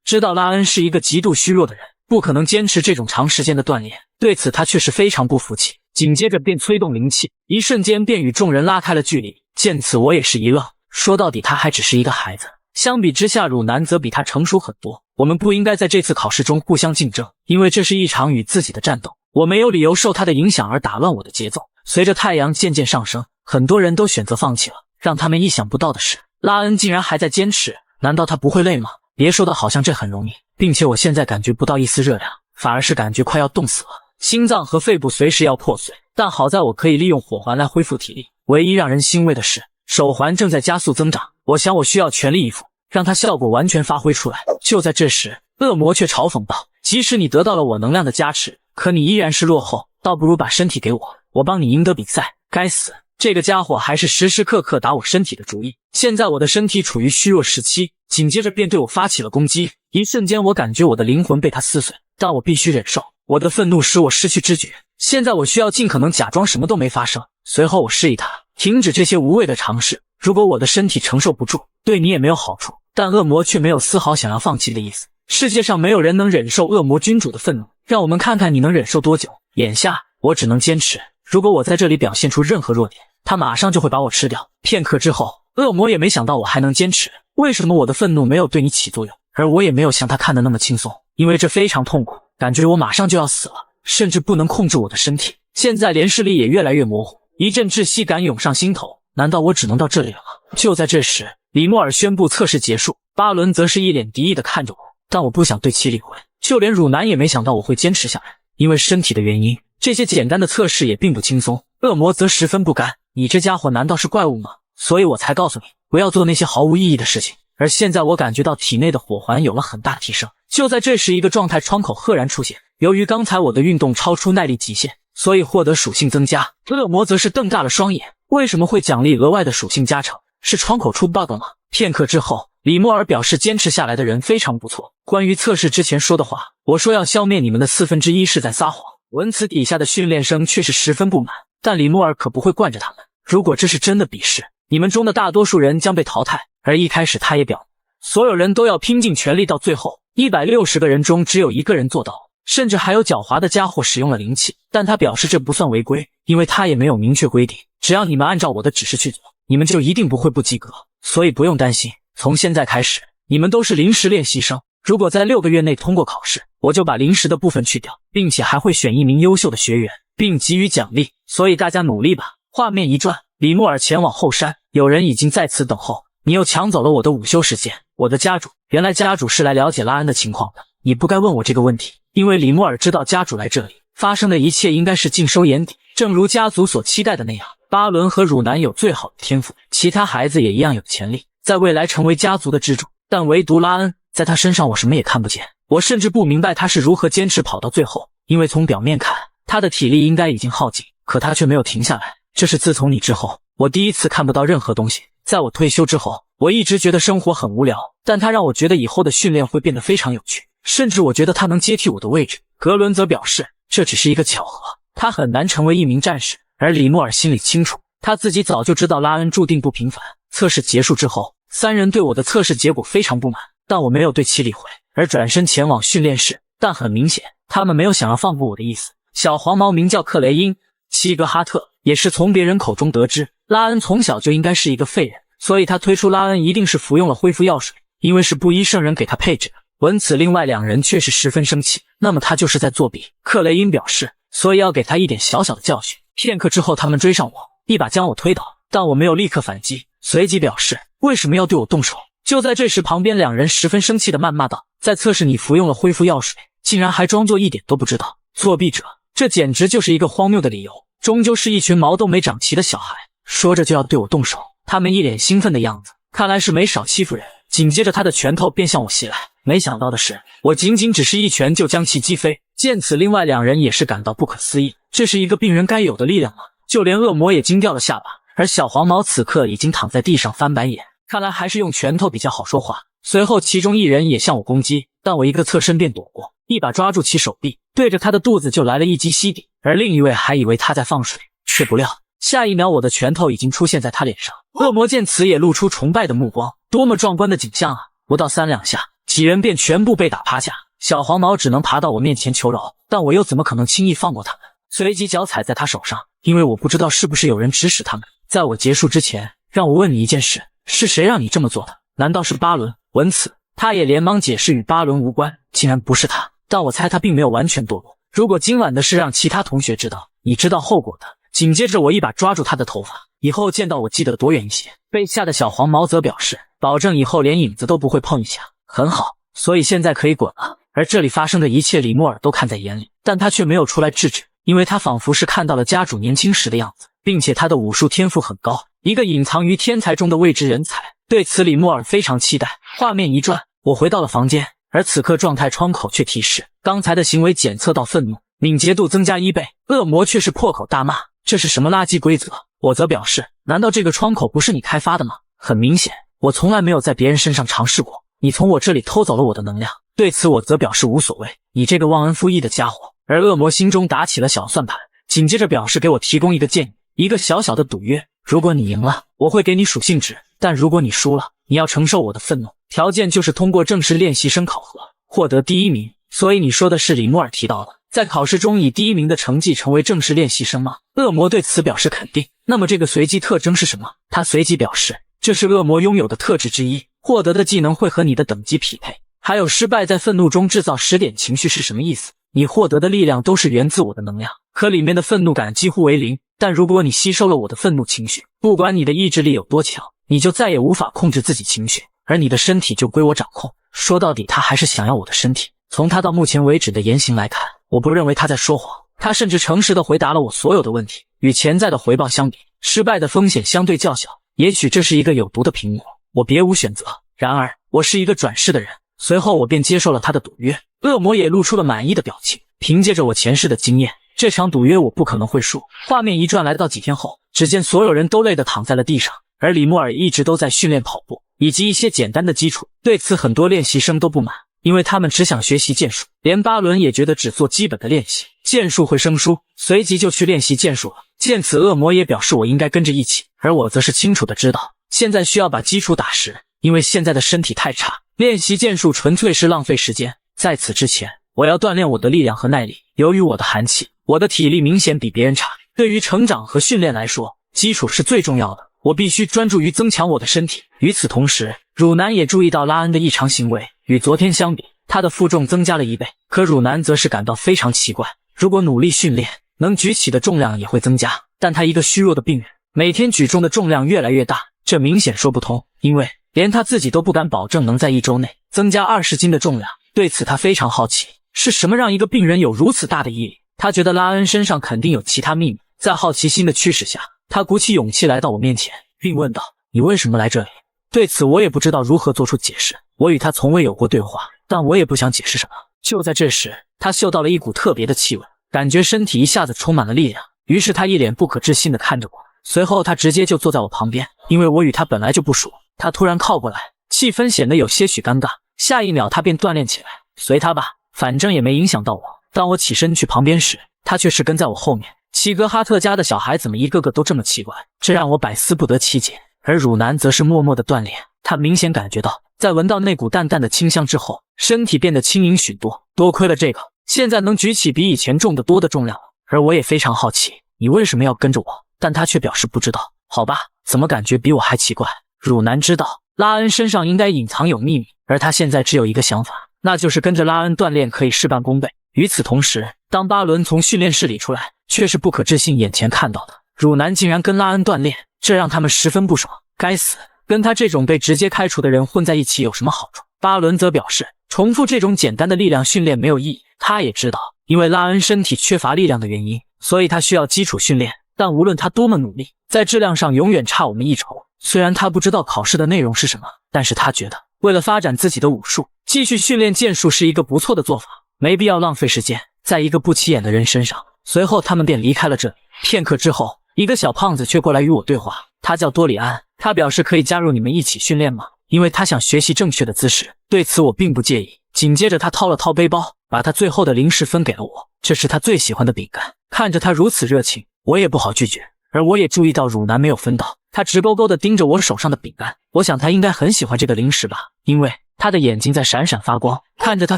知道拉恩是一个极度虚弱的人，不可能坚持这种长时间的锻炼。对此他却是非常不服气，紧接着便催动灵气，一瞬间便与众人拉开了距离。见此，我也是一愣，说到底他还只是一个孩子，相比之下汝南则比他成熟很多。我们不应该在这次考试中互相竞争，因为这是一场与自己的战斗，我没有理由受他的影响而打乱我的节奏。随着太阳渐渐上升，很多人都选择放弃了。让他们意想不到的是，拉恩竟然还在坚持。难道他不会累吗？别说的好像这很容易，并且我现在感觉不到一丝热量，反而是感觉快要冻死了，心脏和肺部随时要破碎。但好在我可以利用火环来恢复体力。唯一让人欣慰的是，手环正在加速增长，我想我需要全力以赴，让它效果完全发挥出来。就在这时，恶魔却嘲讽道，即使你得到了我能量的加持，可你依然是落后，倒不如把身体给我，我帮你赢得比赛。该死，这个家伙还是时时刻刻打我身体的主意。现在我的身体处于虚弱时期，紧接着便对我发起了攻击。一瞬间，我感觉我的灵魂被他撕碎，但我必须忍受。我的愤怒使我失去知觉，现在我需要尽可能假装什么都没发生。随后我示意他停止这些无谓的尝试，如果我的身体承受不住，对你也没有好处。但恶魔却没有丝毫想要放弃的意思。世界上没有人能忍受恶魔君主的愤怒，让我们看看你能忍受多久。眼下我只能坚持，如果我在这里表现出任何弱点，他马上就会把我吃掉。片刻之后，恶魔也没想到我还能坚持，为什么我的愤怒没有对你起作用？而我也没有像他看得那么轻松，因为这非常痛苦，感觉我马上就要死了，甚至不能控制我的身体。现在连视力也越来越模糊，一阵窒息感涌上心头，难道我只能到这里了吗？就在这时，李莫尔宣布测试结束，巴伦则是一脸敌意地看着我，但我不想对其理会。就连汝南也没想到我会坚持下来，因为身体的原因，这些简单的测试也并不轻松。恶魔则十分不甘，你这家伙难道是怪物吗？所以我才告诉你，不要做那些毫无意义的事情。而现在我感觉到体内的火环有了很大提升。就在这时，一个状态窗口赫然出现，由于刚才我的运动超出耐力极限，所以获得属性增加。恶魔则是瞪大了双眼，为什么会奖励额外的属性加成？是窗口出 bug 吗？片刻之后，李莫尔表示坚持下来的人非常不错。关于测试之前说的话，我说要消灭你们的1/4是在撒谎。文词底下的训练生却是十分不满，但李莫尔可不会惯着他们。如果这是真的比试，你们中的大多数人将被淘汰。而一开始他也表所有人都要拼尽全力，到最后160个人中只有1个人做到，甚至还有狡猾的家伙使用了灵气。但他表示这不算违规，因为他也没有明确规定，只要你们按照我的指示去做，你们就一定不会不及格，所以不用担心。从现在开始，你们都是临时练习生，如果在6个月内通过考试，我就把临时的部分去掉，并且还会选1名优秀的学员，并给予奖励，所以大家努力吧。画面一转，李莫尔前往后山，有人已经在此等候。你又抢走了我的午休时间，我的家主，原来家主是来了解拉恩的情况的。你不该问我这个问题，因为李莫尔知道家主来这里发生的一切应该是尽收眼底。正如家族所期待的那样，巴伦和汝南有最好的天赋，其他孩子也一样有潜力，在未来成为家族的支柱。但唯独拉恩，在他身上我什么也看不见。我甚至不明白他是如何坚持跑到最后，因为从表面看，他的体力应该已经耗尽，可他却没有停下来。这是自从你之后，我第一次看不到任何东西。在我退休之后，我一直觉得生活很无聊，但他让我觉得以后的训练会变得非常有趣，甚至我觉得他能接替我的位置。格伦则表示这只是一个巧合，他很难成为一名战士。而李莫尔心里清楚，他自己早就知道拉恩注定不平凡。测试结束之后，3人对我的测试结果非常不满，但我没有对其理会，而转身前往训练室。但很明显，他们没有想要放过我的意思。小黄毛名叫克雷因·齐格哈特，也是从别人口中得知拉恩从小就应该是一个废人，所以他推出拉恩一定是服用了恢复药水，因为是布衣圣人给他配置的。闻此，另外2人却是十分生气，那么他就是在作弊。克雷因表示，所以要给他一点小小的教训。片刻之后，他们追上我，一把将我推倒，但我没有立刻反击，随即表示为什么要对我动手。就在这时，旁边2人十分生气地谩骂道，在测试你服用了恢复药水，竟然还装作一点都不知道，作弊者，这简直就是一个荒谬的理由，终究是一群毛都没长齐的小孩。说着就要对我动手，他们一脸兴奋的样子，看来是没少欺负人。紧接着他的拳头便向我袭来，没想到的是，我仅仅只是一拳就将其击飞。见此，另外2人也是感到不可思议，这是一个病人该有的力量吗？就连恶魔也惊掉了下巴，而小黄毛此刻已经躺在地上翻白眼，看来还是用拳头比较好说话。随后其中1人也向我攻击，但我一个侧身便躲过，一把抓住其手臂，对着他的肚子就来了一击膝底，而另一位还以为他在放水，却不料下一秒我的拳头已经出现在他脸上。恶魔见此也露出崇拜的目光，多么壮观的景象啊！不到3两下，几人便全部被打趴下，小黄毛只能爬到我面前求饶，但我又怎么可能轻易放过他们？随即脚踩在他手上，因为我不知道是不是有人指使他们。在我结束之前，让我问你一件事，是谁让你这么做的？难道是巴伦？闻此，他也连忙解释与巴伦无关，竟然不是他。但我猜他并没有完全堕落，如果今晚的事让其他同学知道，你知道后果的。紧接着我一把抓住他的头发，以后见到我记得躲远一些。被吓的小黄毛则表示，保证以后连影子都不会碰一下。很好，所以现在可以滚了。而这里发生的一切李莫尔都看在眼里，但他却没有出来制止，因为他仿佛是看到了家主年轻时的样子，并且他的武术天赋很高，一个隐藏于天才中的未知人才。对此李莫尔非常期待。画面一转，我回到了房间，而此刻状态窗口却提示刚才的行为检测到愤怒，敏捷度增加1倍。恶魔却是破口大骂，这是什么垃圾规则？我则表示，难道这个窗口不是你开发的吗？很明显，我从来没有在别人身上尝试过，你从我这里偷走了我的能量。对此我则表示无所谓，你这个忘恩负义的家伙。而恶魔心中打起了小算盘，紧接着表示给我提供一个建议，一个小小的赌约，如果你赢了，我会给你属性值，但如果你输了，你要承受我的愤怒，条件就是通过正式练习生考核，获得第1名。所以你说的是里莫尔提到的，在考试中以第1名的成绩成为正式练习生吗？恶魔对此表示肯定。那么这个随机特征是什么？他随即表示，这是恶魔拥有的特质之一，获得的技能会和你的等级匹配。还有失败在愤怒中制造10点情绪是什么意思？你获得的力量都是源自我的能量，可里面的愤怒感几乎为0。但如果你吸收了我的愤怒情绪，不管你的意志力有多强，你就再也无法控制自己情绪，而你的身体就归我掌控。说到底，他还是想要我的身体。从他到目前为止的言行来看，我不认为他在说谎。他甚至诚实地回答了我所有的问题。与潜在的回报相比，失败的风险相对较小。也许这是一个有毒的苹果，我别无选择。然而，我是一个转世的人。随后我便接受了他的赌约。恶魔也露出了满意的表情。凭借着我前世的经验，这场赌约我不可能会输。画面一转来到几天后，只见所有人都累得躺在了地上，而里莫尔一直都在训练跑步以及一些简单的基础。对此很多练习生都不满，因为他们只想学习剑术。连巴伦也觉得只做基本的练习，剑术会生疏，随即就去练习剑术了。见此，恶魔也表示我应该跟着一起，而我则是清楚的知道，现在需要把基础打实，因为现在的身体太差，练习剑术纯粹是浪费时间。在此之前，我要锻炼我的力量和耐力。由于我的寒气，我的体力明显比别人差。对于成长和训练来说，基础是最重要的。我必须专注于增强我的身体。与此同时，汝南也注意到拉恩的异常行为。与昨天相比，他的负重增加了1倍。可汝南则是感到非常奇怪，如果努力训练，能举起的重量也会增加。但他一个虚弱的病人，每天举重的重量越来越大，这明显说不通，因为连他自己都不敢保证能在1周内增加20斤的重量。对此他非常好奇，是什么让一个病人有如此大的毅力？他觉得拉恩身上肯定有其他秘密。在好奇心的驱使下，他鼓起勇气来到我面前，并问道：“你为什么来这里？”对此我也不知道如何做出解释。我与他从未有过对话，但我也不想解释什么。就在这时，他嗅到了一股特别的气味，感觉身体一下子充满了力量。于是他一脸不可置信地看着我，随后他直接就坐在我旁边。因为我与他本来就不熟，他突然靠过来，气氛显得有些许尴尬。下一秒他便锻炼起来，随他吧，反正也没影响到我。当我起身去旁边时，他却是跟在我后面。齐格哈特家的小孩怎么一个个都这么奇怪？这让我百思不得其解。而汝南则是默默地锻炼，他明显感觉到，在闻到那股淡淡的清香之后，身体变得轻盈许多。多亏了这个，现在能举起比以前重得多的重量了。而我也非常好奇，你为什么要跟着我？但他却表示不知道。好吧，怎么感觉比我还奇怪？汝南知道拉恩身上应该隐藏有秘密，而他现在只有一个想法，那就是跟着拉恩锻炼可以事半功倍。与此同时，当巴伦从训练室里出来，却是不可置信眼前看到的，汝南竟然跟拉恩锻炼，这让他们十分不爽。该死，跟他这种被直接开除的人混在一起有什么好处？巴伦则表示，重复这种简单的力量训练没有意义。他也知道，因为拉恩身体缺乏力量的原因，所以他需要基础训练。但无论他多么努力，在质量上永远差我们一筹。虽然他不知道考试的内容是什么，但是他觉得为了发展自己的武术，继续训练剑术是一个不错的做法，没必要浪费时间在一个不起眼的人身上。随后他们便离开了这里。片刻之后，一个小胖子却过来与我对话，他叫多里安，他表示可以加入你们一起训练吗？因为他想学习正确的姿势。对此我并不介意。紧接着他掏了掏背包，把他最后的零食分给了我，这是他最喜欢的饼干。看着他如此热情，我也不好拒绝。而我也注意到汝南没有分到，他直勾勾地盯着我手上的饼干。我想他应该很喜欢这个零食吧，因为他的眼睛在闪闪发光，看着他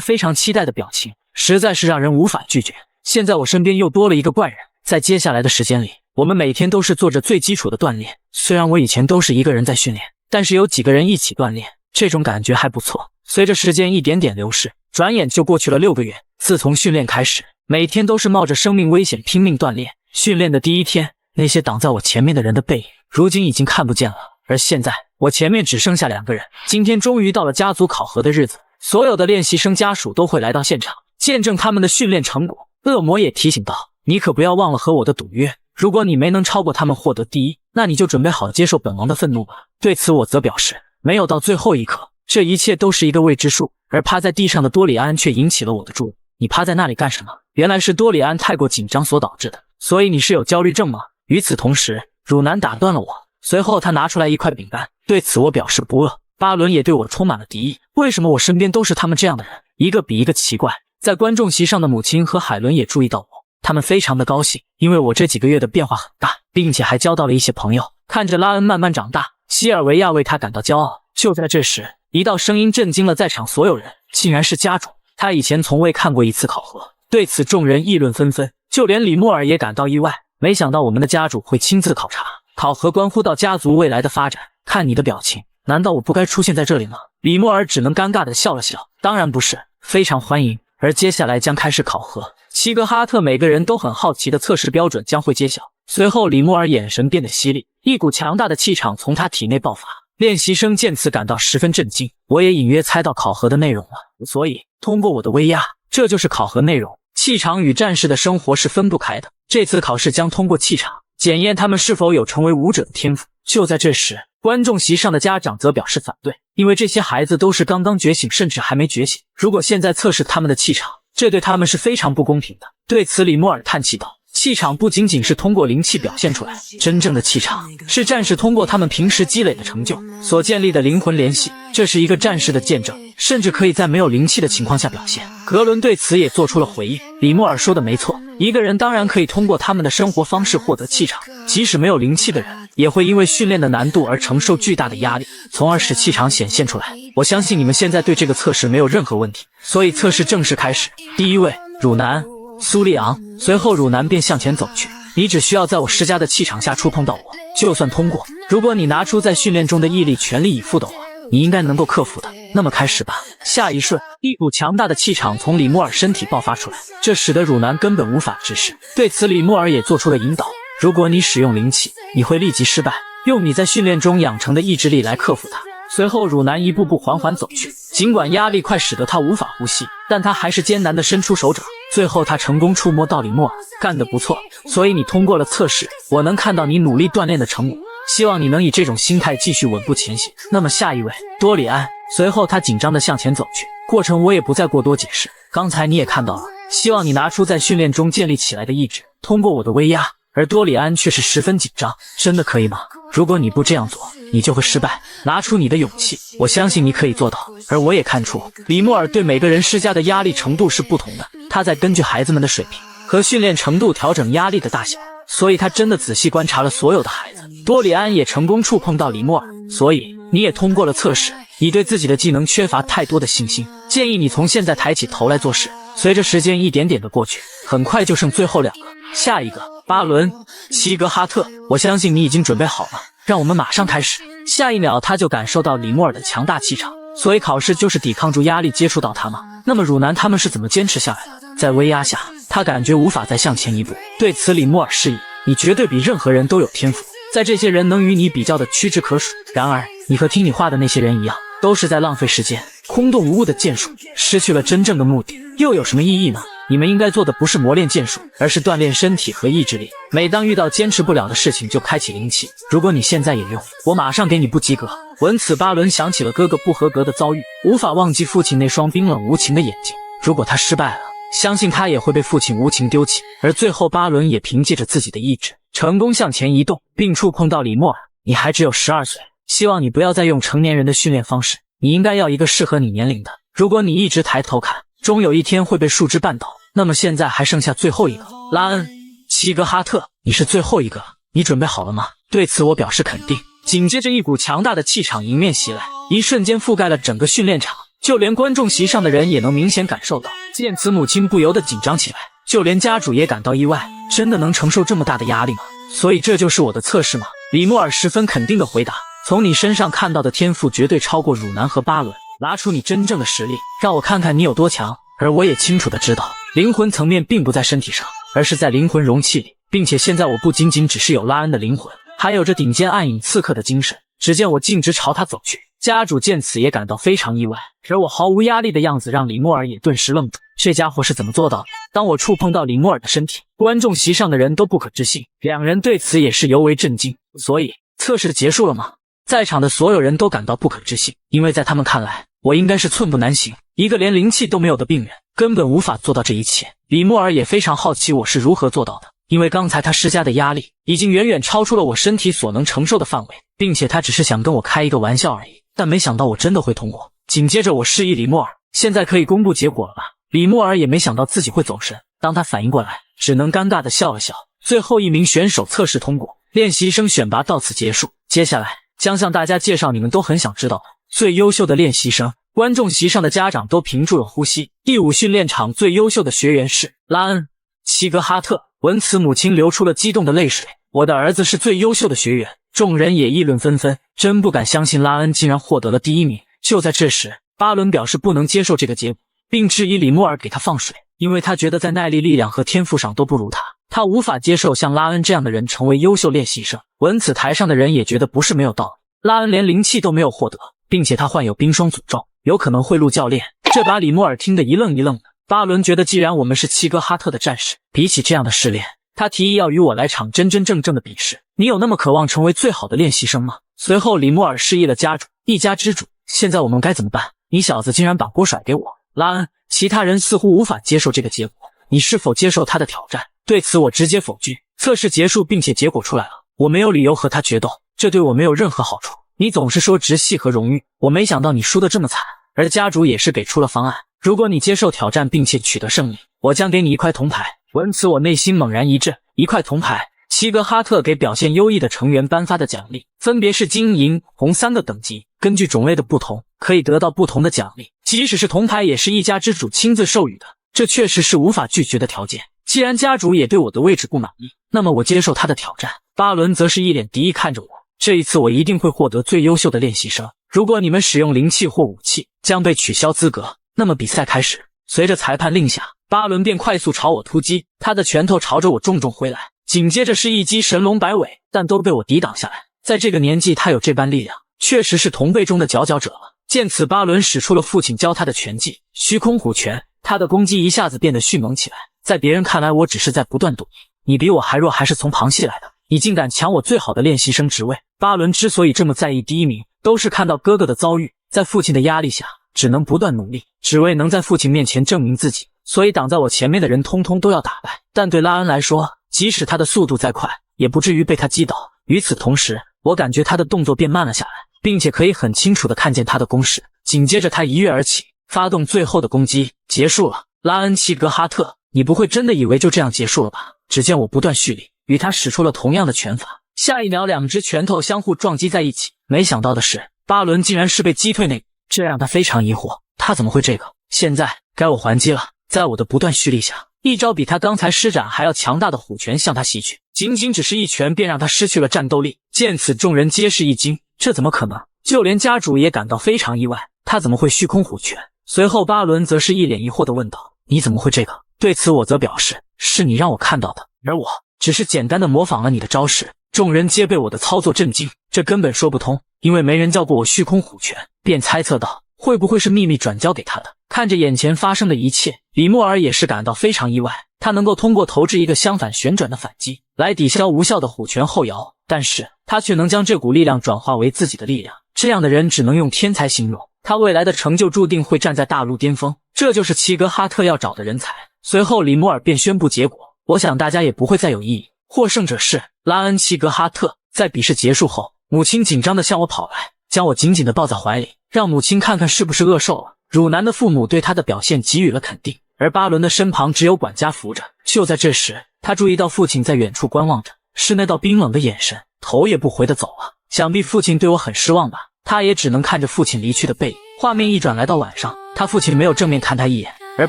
非常期待的表情，实在是让人无法拒绝。现在我身边又多了一个怪人，在接下来的时间里，我们每天都是做着最基础的锻炼。虽然我以前都是一个人在训练，但是有几个人一起锻炼，这种感觉还不错。随着时间一点点流逝，转眼就过去了6个月。自从训练开始，每天都是冒着生命危险拼命锻炼。训练的第一天，那些挡在我前面的人的背影，如今已经看不见了。而现在，我前面只剩下2个人。今天终于到了家族考核的日子，所有的练习生家属都会来到现场，见证他们的训练成果。恶魔也提醒道，你可不要忘了和我的赌约，如果你没能超过他们获得第一，那你就准备好接受本王的愤怒吧。对此我则表示，没有到最后一刻，这一切都是一个未知数。而趴在地上的多里安却引起了我的注意。你趴在那里干什么？原来是多里安太过紧张所导致的。所以你是有焦虑症吗？与此同时，汝南打断了我，随后他拿出来一块饼干。对此我表示不饿。巴伦也对我充满了敌意，为什么我身边都是他们这样的人？一个比一个奇怪。在观众席上的母亲和海伦也注意到我，他们非常的高兴，因为我这几个月的变化很大，并且还交到了一些朋友。看着拉恩慢慢长大，西尔维亚为他感到骄傲。就在这时，一道声音震惊了在场所有人，竟然是家主。他以前从未看过一次考核，对此众人议论纷纷，就连李莫尔也感到意外。没想到我们的家主会亲自考察，考核关乎到家族未来的发展。看你的表情，难道我不该出现在这里吗？李莫尔只能尴尬地笑了笑，当然不是，非常欢迎。而接下来将开始考核，齐格哈特每个人都很好奇的测试标准将会揭晓。随后李莫尔眼神变得犀利，一股强大的气场从他体内爆发。练习生见此感到十分震惊，我也隐约猜到考核的内容了，所以通过我的威压，这就是考核内容。气场与战士的生活是分不开的，这次考试将通过气场检验他们是否有成为武者的天赋。就在这时，观众席上的家长则表示反对，因为这些孩子都是刚刚觉醒，甚至还没觉醒，如果现在测试他们的气场，这对他们是非常不公平的。对此，李莫尔叹气道，气场不仅仅是通过灵气表现出来，真正的气场是战士通过他们平时积累的成就所建立的灵魂联系，这是一个战士的见证，甚至可以在没有灵气的情况下表现。格伦对此也做出了回应，李莫尔说的没错，一个人当然可以通过他们的生活方式获得气场，即使没有灵气的人，也会因为训练的难度而承受巨大的压力，从而使气场显现出来。我相信你们现在对这个测试没有任何问题，所以测试正式开始。第一位，汝南。苏利昂，随后汝南便向前走去，你只需要在我施加的气场下触碰到我，就算通过。如果你拿出在训练中的毅力，全力以赴的话，你应该能够克服的。那么开始吧。下一瞬，一股强大的气场从李莫尔身体爆发出来，这使得汝南根本无法直视。对此，李莫尔也做出了引导，如果你使用灵气，你会立即失败，用你在训练中养成的意志力来克服它。随后汝南一步步缓缓走去，尽管压力快使得他无法呼吸，但他还是艰难地伸出手掌。最后他成功触摸到李莫尔，干得不错，所以你通过了测试，我能看到你努力锻炼的成果，希望你能以这种心态继续稳步前行。那么下一位，多里安。随后他紧张地向前走去，过程我也不再过多解释，刚才你也看到了，希望你拿出在训练中建立起来的意志，通过我的威压。而多里安却是十分紧张，真的可以吗？如果你不这样做，你就会失败，拿出你的勇气，我相信你可以做到。而我也看出李莫尔对每个人施加的压力程度是不同的，他在根据孩子们的水平和训练程度调整压力的大小，所以他真的仔细观察了所有的孩子。多里安也成功触碰到李莫尔，所以你也通过了测试。你对自己的技能缺乏太多的信心，建议你从现在抬起头来做事。随着时间一点点的过去，很快就剩最后两个。下一个，巴伦。齐格哈特，我相信你已经准备好了，让我们马上开始。下一秒他就感受到李莫尔的强大气场，所以考试就是抵抗住压力接触到他吗？那么汝南他们是怎么坚持下来的？在威压下，他感觉无法再向前一步。对此李莫尔示意，你绝对比任何人都有天赋，在这些人能与你比较的屈指可数。然而你和听你话的那些人一样，都是在浪费时间，空洞无物的剑术，失去了真正的目的，又有什么意义呢？你们应该做的不是磨练剑术，而是锻炼身体和意志力。每当遇到坚持不了的事情，就开启灵气。如果你现在也用，我马上给你不及格。闻此，巴伦想起了哥哥不合格的遭遇，无法忘记父亲那双冰冷无情的眼睛。如果他失败了，相信他也会被父亲无情丢弃。而最后，巴伦也凭借着自己的意志，成功向前移动，并触碰到李莫尔。你还只有12岁，希望你不要再用成年人的训练方式，你应该要一个适合你年龄的。如果你一直抬头看，终有一天会被树枝绊倒。那么现在还剩下最后一个，拉恩。齐格哈特，你是最后一个，你准备好了吗？对此我表示肯定。紧接着一股强大的气场迎面袭来，一瞬间覆盖了整个训练场，就连观众席上的人也能明显感受到。见此，母亲不由得紧张起来，就连家主也感到意外，真的能承受这么大的压力吗？所以这就是我的测试吗？李莫尔十分肯定地回答，从你身上看到的天赋绝对超过汝南和巴伦，拿出你真正的实力，让我看看你有多强。而我也清楚地知道，灵魂层面并不在身体上，而是在灵魂容器里，并且现在我不仅仅只是有拉恩的灵魂，还有着顶尖暗影刺客的精神。只见我径直朝他走去，家主见此也感到非常意外，而我毫无压力的样子让李莫尔也顿时愣住，这家伙是怎么做到的？当我触碰到李莫尔的身体，观众席上的人都不可置信，两人对此也是尤为震惊。所以测试结束了吗？在场的所有人都感到不可置信，因为在他们看来，我应该是寸步难行，一个连灵气都没有的病人，根本无法做到这一切。李莫尔也非常好奇我是如何做到的，因为刚才他施加的压力已经远远超出了我身体所能承受的范围，并且他只是想跟我开一个玩笑而已，但没想到我真的会通过。紧接着我示意李莫尔，现在可以公布结果了吧？李莫尔也没想到自己会走神，当他反应过来，只能尴尬地笑了笑。最后一名选手测试通过，练习生选拔到此结束。接下来将向大家介绍你们都很想知道的最优秀的练习生。观众席上的家长都屏住了呼吸。第5训练场最优秀的学员是拉恩·齐格哈特。闻此，母亲流出了激动的泪水。我的儿子是最优秀的学员。众人也议论纷纷，真不敢相信拉恩竟然获得了第1名。就在这时，巴伦表示不能接受这个结果，并质疑里莫尔给他放水，因为他觉得在耐力、力量和天赋上都不如他。他无法接受像拉恩这样的人成为优秀练习生。闻此，台上的人也觉得不是没有道理。拉恩连灵气都没有获得，并且他患有冰霜诅咒，有可能贿赂教练。这把里莫尔听得一愣一愣的。巴伦觉得既然我们是齐格哈特的战士，比起这样的试炼，他提议要与我来场真真正正的比试。你有那么渴望成为最好的练习生吗？随后里莫尔示意了家主，一家之主，现在我们该怎么办？你小子竟然把锅甩给我。拉恩，其他人似乎无法接受这个结果。你是否接受他的挑战？对此我直接否决。测试结束并且结果出来了，我没有理由和他决斗，这对我没有任何好处。你总是说直系和荣誉，我没想到你输得这么惨。而家主也是给出了方案，如果你接受挑战并且取得胜利，我将给你1块铜牌。闻此我内心猛然一震，1块铜牌。齐格哈特给表现优异的成员颁发的奖励分别是金、银、红3个等级，根据种类的不同可以得到不同的奖励，即使是铜牌也是一家之主亲自授予的，这确实是无法拒绝的条件。既然家主也对我的位置不满意，那么我接受他的挑战。巴伦则是一脸敌意看着我，这一次我一定会获得最优秀的练习生。如果你们使用灵气或武器，将被取消资格。那么比赛开始。随着裁判令下，巴伦便快速朝我突击，他的拳头朝着我重重挥来，紧接着是一击神龙摆尾，但都被我抵挡下来。在这个年纪他有这般力量，确实是同辈中的佼佼者了。见此，巴伦使出了父亲教他的拳技虚空虎拳，他的攻击一下子变得迅猛起来。在别人看来，我只是在不断赌你，你比我还弱，还是从旁系来的，你竟敢抢我最好的练习生职位。巴伦之所以这么在意第1名，都是看到哥哥的遭遇，在父亲的压力下只能不断努力，只为能在父亲面前证明自己，所以挡在我前面的人通通都要打败。但对拉恩来说，即使他的速度再快，也不至于被他击倒。与此同时，我感觉他的动作变慢了下来，并且可以很清楚地看见他的攻势。紧接着他一跃而起，发动最后的攻击，结束了。拉恩·齐格哈特，你不会真的以为就这样结束了吧？只见我不断蓄力，与他使出了同样的拳法，下一秒2只拳头相互撞击在一起。没想到的是，巴伦竟然是被击退那个，这让他非常疑惑，他怎么会这个？现在该我还击了。在我的不断蓄力下，一招比他刚才施展还要强大的虎拳向他袭去，仅仅只是一拳便让他失去了战斗力。见此，众人皆是一惊，这怎么可能？就连家主也感到非常意外，他怎么会虚空虎拳？随后巴伦则是一脸疑惑地问道，你怎么会这个？对此我则表示，是你让我看到的，而我只是简单的模仿了你的招式。众人皆被我的操作震惊，这根本说不通，因为没人教过我虚空虎拳，便猜测到会不会是秘密转交给他的。看着眼前发生的一切，李莫尔也是感到非常意外，他能够通过投掷一个相反旋转的反击来抵消无效的虎拳后摇，但是他却能将这股力量转化为自己的力量，这样的人只能用天才形容，他未来的成就注定会站在大陆巅峰，这就是齐格哈特要找的人才。随后李莫尔便宣布结果，我想大家也不会再有异议，获胜者是拉恩·齐格哈特。在比试结束后，母亲紧张地向我跑来，将我紧紧地抱在怀里，让母亲看看是不是饿瘦了。汝南的父母对他的表现给予了肯定，而巴伦的身旁只有管家扶着。就在这时，他注意到父亲在远处观望着，是那道冰冷的眼神，头也不回地走了。想必父亲对我很失望吧，他也只能看着父亲离去的背影。画面一转来到晚上，他父亲没有正面看他一眼，而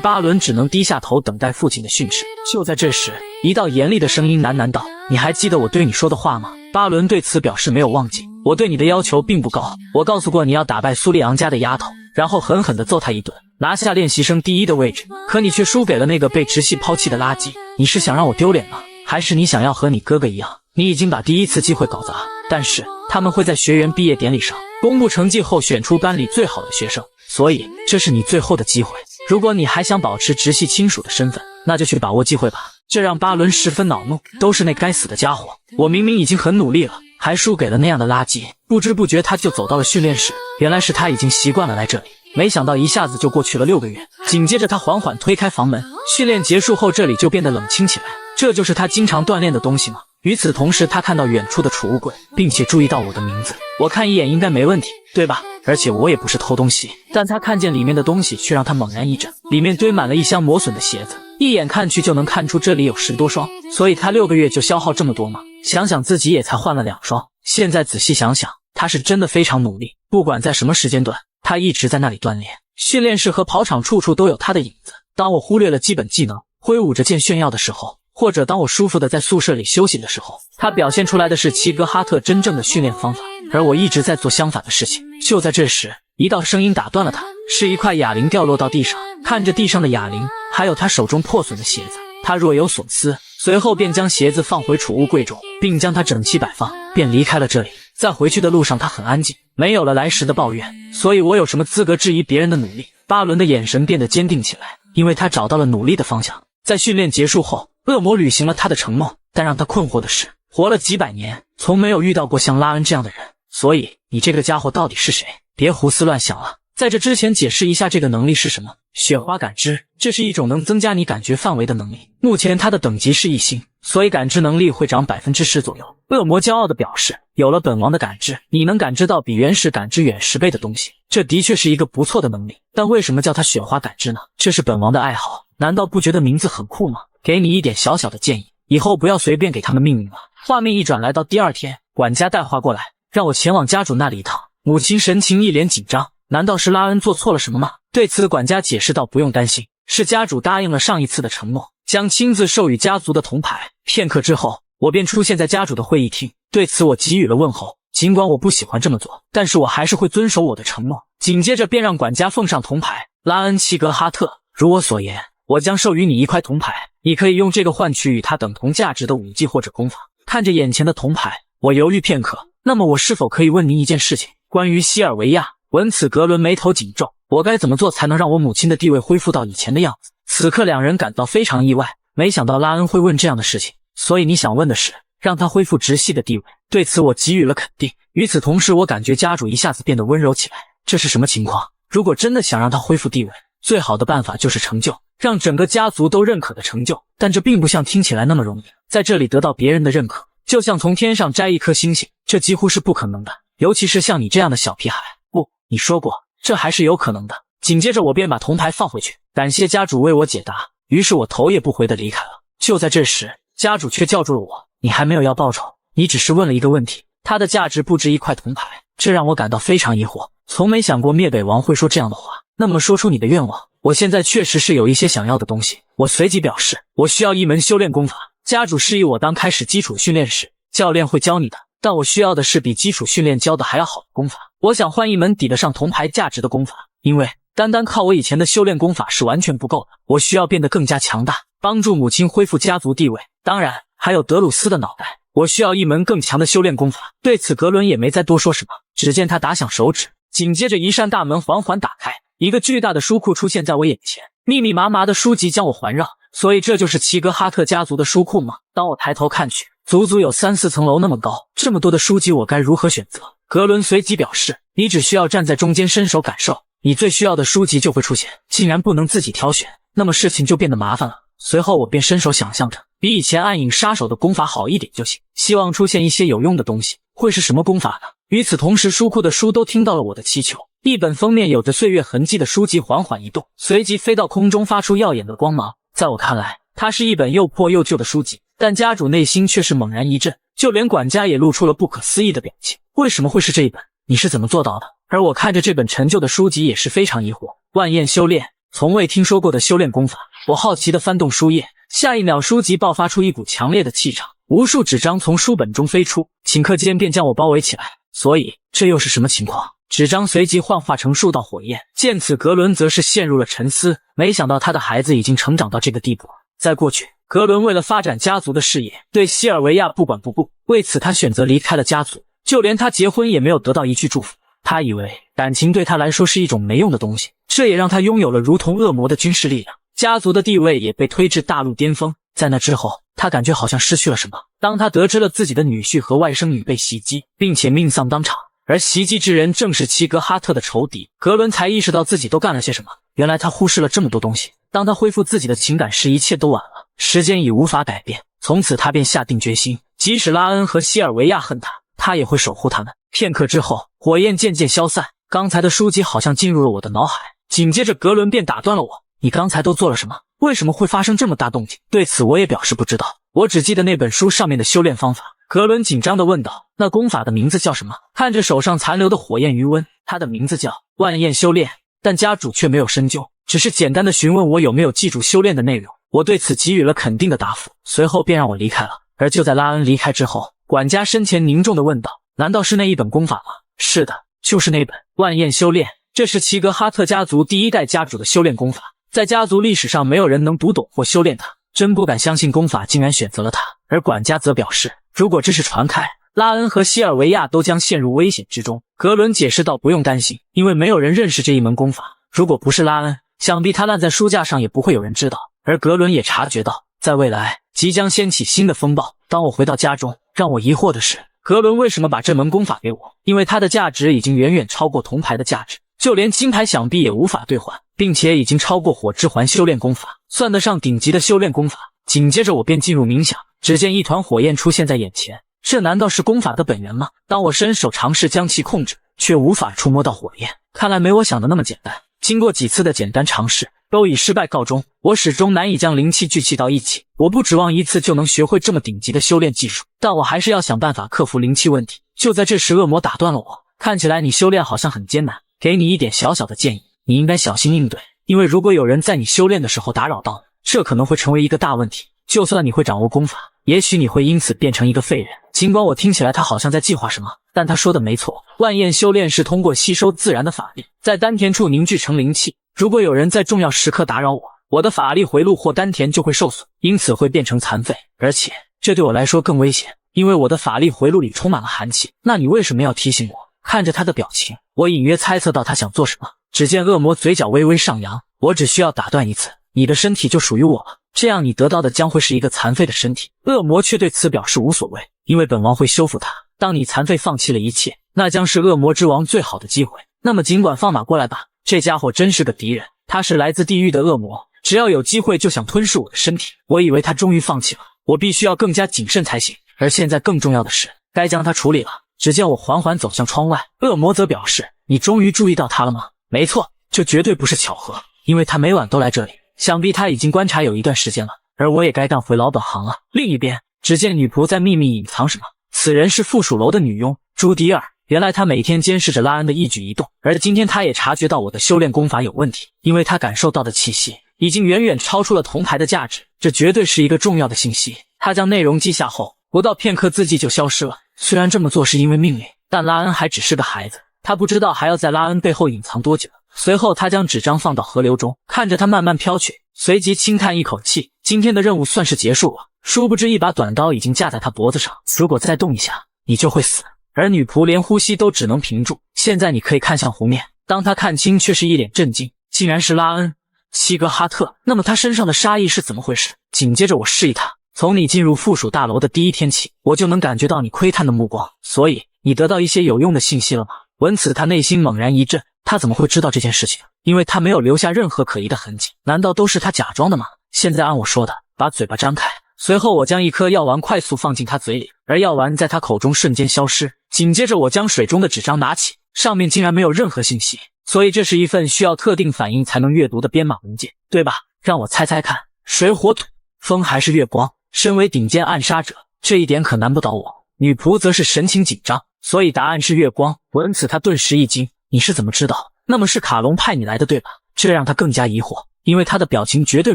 巴伦只能低下头等待父亲的训斥。就在这时，一道严厉的声音喃喃道，你还记得我对你说的话吗？巴伦对此表示没有忘记，我对你的要求并不高，我告诉过你要打败苏利昂家的丫头，然后狠狠地揍他一顿，拿下练习生第1的位置，可你却输给了那个被直系抛弃的垃圾。你是想让我丢脸吗？还是你想要和你哥哥一样，你已经把第1次机会搞砸，但是他们会在学员毕业典礼上公布成绩后选出班里最好的学生，所以这是你最后的机会。如果你还想保持直系亲属的身份，那就去把握机会吧。这让巴伦十分恼怒，都是那该死的家伙，我明明已经很努力了，还输给了那样的垃圾。不知不觉他就走到了训练室，原来是他已经习惯了来这里，没想到一下子就过去了6个月。紧接着他缓缓推开房门，训练结束后这里就变得冷清起来，这就是他经常锻炼的东西吗？与此同时，他看到远处的储物柜，并且注意到我的名字，我看一眼应该没问题，对吧？而且我也不是偷东西，但他看见里面的东西却让他猛然一震，里面堆满了一箱磨损的鞋子，一眼看去就能看出这里有10多双，所以他6个月就消耗这么多吗？想想自己也才换了2双，现在仔细想想，他是真的非常努力，不管在什么时间段，他一直在那里锻炼。训练室和跑场处处都有他的影子。当我忽略了基本技能，挥舞着剑炫耀的时候，或者当我舒服的在宿舍里休息的时候，他表现出来的是齐格哈特真正的训练方法，而我一直在做相反的事情。就在这时，一道声音打断了他，是一块哑铃掉落到地上。看着地上的哑铃，还有他手中破损的鞋子，他若有所思，随后便将鞋子放回储物柜中，并将它整齐摆放，便离开了这里。在回去的路上，他很安静，没有了来时的抱怨，所以我有什么资格质疑别人的努力？巴伦的眼神变得坚定起来，因为他找到了努力的方向。在训练结束后，恶魔履行了他的承诺，但让他困惑的是，活了几百年，从没有遇到过像拉恩这样的人。所以，你这个家伙到底是谁？别胡思乱想了。在这之前，解释一下这个能力是什么。雪花感知，这是一种能增加你感觉范围的能力。目前它的等级是1星，所以感知能力会涨 10% 左右。恶魔骄傲地表示，有了本王的感知，你能感知到比原始感知远10倍的东西。这的确是一个不错的能力，但为什么叫它雪花感知呢？这是本王的爱好，难道不觉得名字很酷吗？给你一点小小的建议，以后不要随便给他们命名了。画面一转来到第二天，管家带话过来，让我前往家主那里一趟。母亲神情一脸紧张，难道是拉恩做错了什么吗？对此管家解释道，不用担心，是家主答应了上一次的承诺，将亲自授予家族的铜牌。片刻之后，我便出现在家主的会议厅，对此我给予了问候。尽管我不喜欢这么做，但是我还是会遵守我的承诺。紧接着便让管家奉上铜牌。拉恩·齐格哈特，如我所言，我将授予你1块铜牌，你可以用这个换取与它等同价值的武技或者功法。看着眼前的铜牌，我犹豫片刻，那么我是否可以问您一件事情？关于西尔维亚。闻此，格伦眉头紧皱，我该怎么做才能让我母亲的地位恢复到以前的样子？此刻两人感到非常意外，没想到拉恩会问这样的事情。所以你想问的是，让他恢复直系的地位？对此我给予了肯定。与此同时，我感觉家主一下子变得温柔起来，这是什么情况？如果真的想让他恢复地位，最好的办法就是成就，让整个家族都认可的成就。但这并不像听起来那么容易，在这里得到别人的认可，就像从天上摘一颗星星，这几乎是不可能的，尤其是像你这样的小屁孩。不，你说过，这还是有可能的。紧接着我便把铜牌放回去，感谢家主为我解答。于是我头也不回地离开了。就在这时，家主却叫住了我，你还没有要报酬，你只是问了一个问题，它的价值不值1块铜牌。这让我感到非常疑惑，从没想过灭北王会说这样的话。那么说出你的愿望。我现在确实是有一些想要的东西。我随即表示，我需要一门修炼功法。家主示意我当开始基础训练时，教练会教你的，但我需要的是比基础训练教的还要好的功法。我想换一门抵得上铜牌价值的功法，因为单单靠我以前的修炼功法是完全不够的。我需要变得更加强大，帮助母亲恢复家族地位。当然，还有德鲁斯的脑袋。我需要一门更强的修炼功法。对此，格伦也没再多说什么。只见他打响手指，紧接着一扇大门缓缓打开，一个巨大的书库出现在我眼前，密密麻麻的书籍将我环绕。所以这就是齐格哈特家族的书库吗？当我抬头看去，足足有3、4层楼那么高，这么多的书籍，我该如何选择？格伦随即表示，你只需要站在中间伸手感受，你最需要的书籍就会出现。既然不能自己挑选，那么事情就变得麻烦了。随后我便伸手想象着，比以前暗影杀手的功法好一点就行，希望出现一些有用的东西。会是什么功法呢？与此同时，书库的书都听到了我的祈求。一本封面有着岁月痕迹的书籍缓缓移动，随即飞到空中，发出耀眼的光芒。在我看来，它是一本又破又旧的书籍，但家主内心却是猛然一震，就连管家也露出了不可思议的表情。为什么会是这一本？你是怎么做到的？而我看着这本陈旧的书籍也是非常疑惑。万焰修炼，从未听说过的修炼功法。我好奇地翻动书页，下一秒书籍爆发出一股强烈的气场，无数纸张从书本中飞出，顷刻间便将我包围起来。所以这又是什么情况？纸张随即幻化成数道火焰。见此，格伦则是陷入了沉思，没想到他的孩子已经成长到这个地步。在过去，格伦为了发展家族的事业，对西尔维亚不管不顾，为此他选择离开了家族，就连他结婚也没有得到一句祝福。他以为感情对他来说是一种没用的东西，这也让他拥有了如同恶魔的军事力量，家族的地位也被推至大陆巅峰。在那之后，他感觉好像失去了什么。当他得知了自己的女婿和外甥女被袭击，并且命丧当场，而袭击之人正是齐格哈特的仇敌，格伦才意识到自己都干了些什么。原来他忽视了这么多东西。当他恢复自己的情感时，一切都晚了，时间已无法改变。从此他便下定决心，即使拉恩和西尔维亚恨他，他也会守护他们。片刻之后，火焰渐渐消散，刚才的书籍好像进入了我的脑海。紧接着格伦便打断了我，你刚才都做了什么？为什么会发生这么大动静？对此我也表示不知道，我只记得那本书上面的修炼方法，格伦紧张地问道：“那功法的名字叫什么？”看着手上残留的火焰余温，它的名字叫万焰修炼，但家主却没有深究，只是简单的询问我有没有记住修炼的内容。我对此给予了肯定的答复，随后便让我离开了。而就在拉恩离开之后，管家身前凝重地问道：“难道是那一本功法吗？”“是的，就是那本万焰修炼，这是齐格哈特家族第一代家主的修炼功法，在家族历史上没有人能读懂或修炼它，真不敢相信功法竟然选择了它。”而管家则表示，如果这是传开，拉恩和西尔维亚都将陷入危险之中。格伦解释道：“不用担心，因为没有人认识这一门功法，如果不是拉恩，想必他烂在书架上也不会有人知道。”而格伦也察觉到，在未来即将掀起新的风暴。当我回到家中，让我疑惑的是，格伦为什么把这门功法给我？因为它的价值已经远远超过铜牌的价值，就连金牌想必也无法兑换，并且已经超过火之环修炼功法，算得上顶级的修炼功法。紧接着我便进入冥想，只见一团火焰出现在眼前，这难道是功法的本源吗？当我伸手尝试将其控制，却无法触摸到火焰，看来没我想的那么简单。经过几次的简单尝试，都以失败告终。我始终难以将灵气聚集到一起，我不指望一次就能学会这么顶级的修炼技术，但我还是要想办法克服灵气问题。就在这时，恶魔打断了我：“看起来你修炼好像很艰难，给你一点小小的建议，你应该小心应对，因为如果有人在你修炼的时候打扰到你，这可能会成为一个大问题。就算你会掌握功法，也许你会因此变成一个废人。”尽管我听起来他好像在计划什么，但他说的没错，万焰修炼是通过吸收自然的法力，在丹田处凝聚成灵气。如果有人在重要时刻打扰我，我的法力回路或丹田就会受损，因此会变成残废。而且这对我来说更危险，因为我的法力回路里充满了寒气。那你为什么要提醒我？看着他的表情，我隐约猜测到他想做什么。只见恶魔嘴角微微上扬：“我只需要打断一次，你的身体就属于我了，这样你得到的将会是一个残废的身体。”恶魔却对此表示无所谓，因为本王会修复它。当你残废放弃了一切，那将是恶魔之王最好的机会。那么尽管放马过来吧，这家伙真是个敌人，他是来自地狱的恶魔，只要有机会就想吞噬我的身体。我以为他终于放弃了，我必须要更加谨慎才行。而现在更重要的是，该将他处理了。只见我缓缓走向窗外，恶魔则表示：“你终于注意到他了吗？”“没错，这绝对不是巧合，因为他每晚都来这里，想必他已经观察有一段时间了。而我也该干回老本行了。”另一边，只见女仆在秘密隐藏什么，此人是附属楼的女佣朱迪尔。原来他每天监视着拉恩的一举一动，而今天他也察觉到我的修炼功法有问题，因为他感受到的气息已经远远超出了铜牌的价值，这绝对是一个重要的信息。他将内容记下后，不到片刻字迹就消失了。虽然这么做是因为命令，但拉恩还只是个孩子，他不知道还要在拉恩背后隐藏多久。随后他将纸张放到河流中，看着它慢慢飘去，随即轻叹一口气，今天的任务算是结束了。殊不知一把短刀已经架在他脖子上，如果再动一下，你就会死。而女仆连呼吸都只能屏住。现在你可以看向湖面，当他看清却是一脸震惊，竟然是拉恩·齐格哈特。那么他身上的杀意是怎么回事？紧接着我示意他，从你进入附属大楼的第一天起，我就能感觉到你窥探的目光，所以你得到一些有用的信息了吗？闻此他内心猛然一震，他怎么会知道这件事情？因为他没有留下任何可疑的痕迹，难道都是他假装的吗？现在按我说的，把嘴巴张开。随后我将一颗药丸快速放进他嘴里，而药丸在他口中瞬间消失。紧接着我将水中的纸张拿起，上面竟然没有任何信息，所以这是一份需要特定反应才能阅读的编码文件，对吧？让我猜猜看，水火土风还是月光？身为顶尖暗杀者，这一点可难不倒我。女仆则是神情紧张，所以答案是月光。闻此他顿时一惊，你是怎么知道？那么是卡隆派你来的对吧？这让他更加疑惑，因为他的表情绝对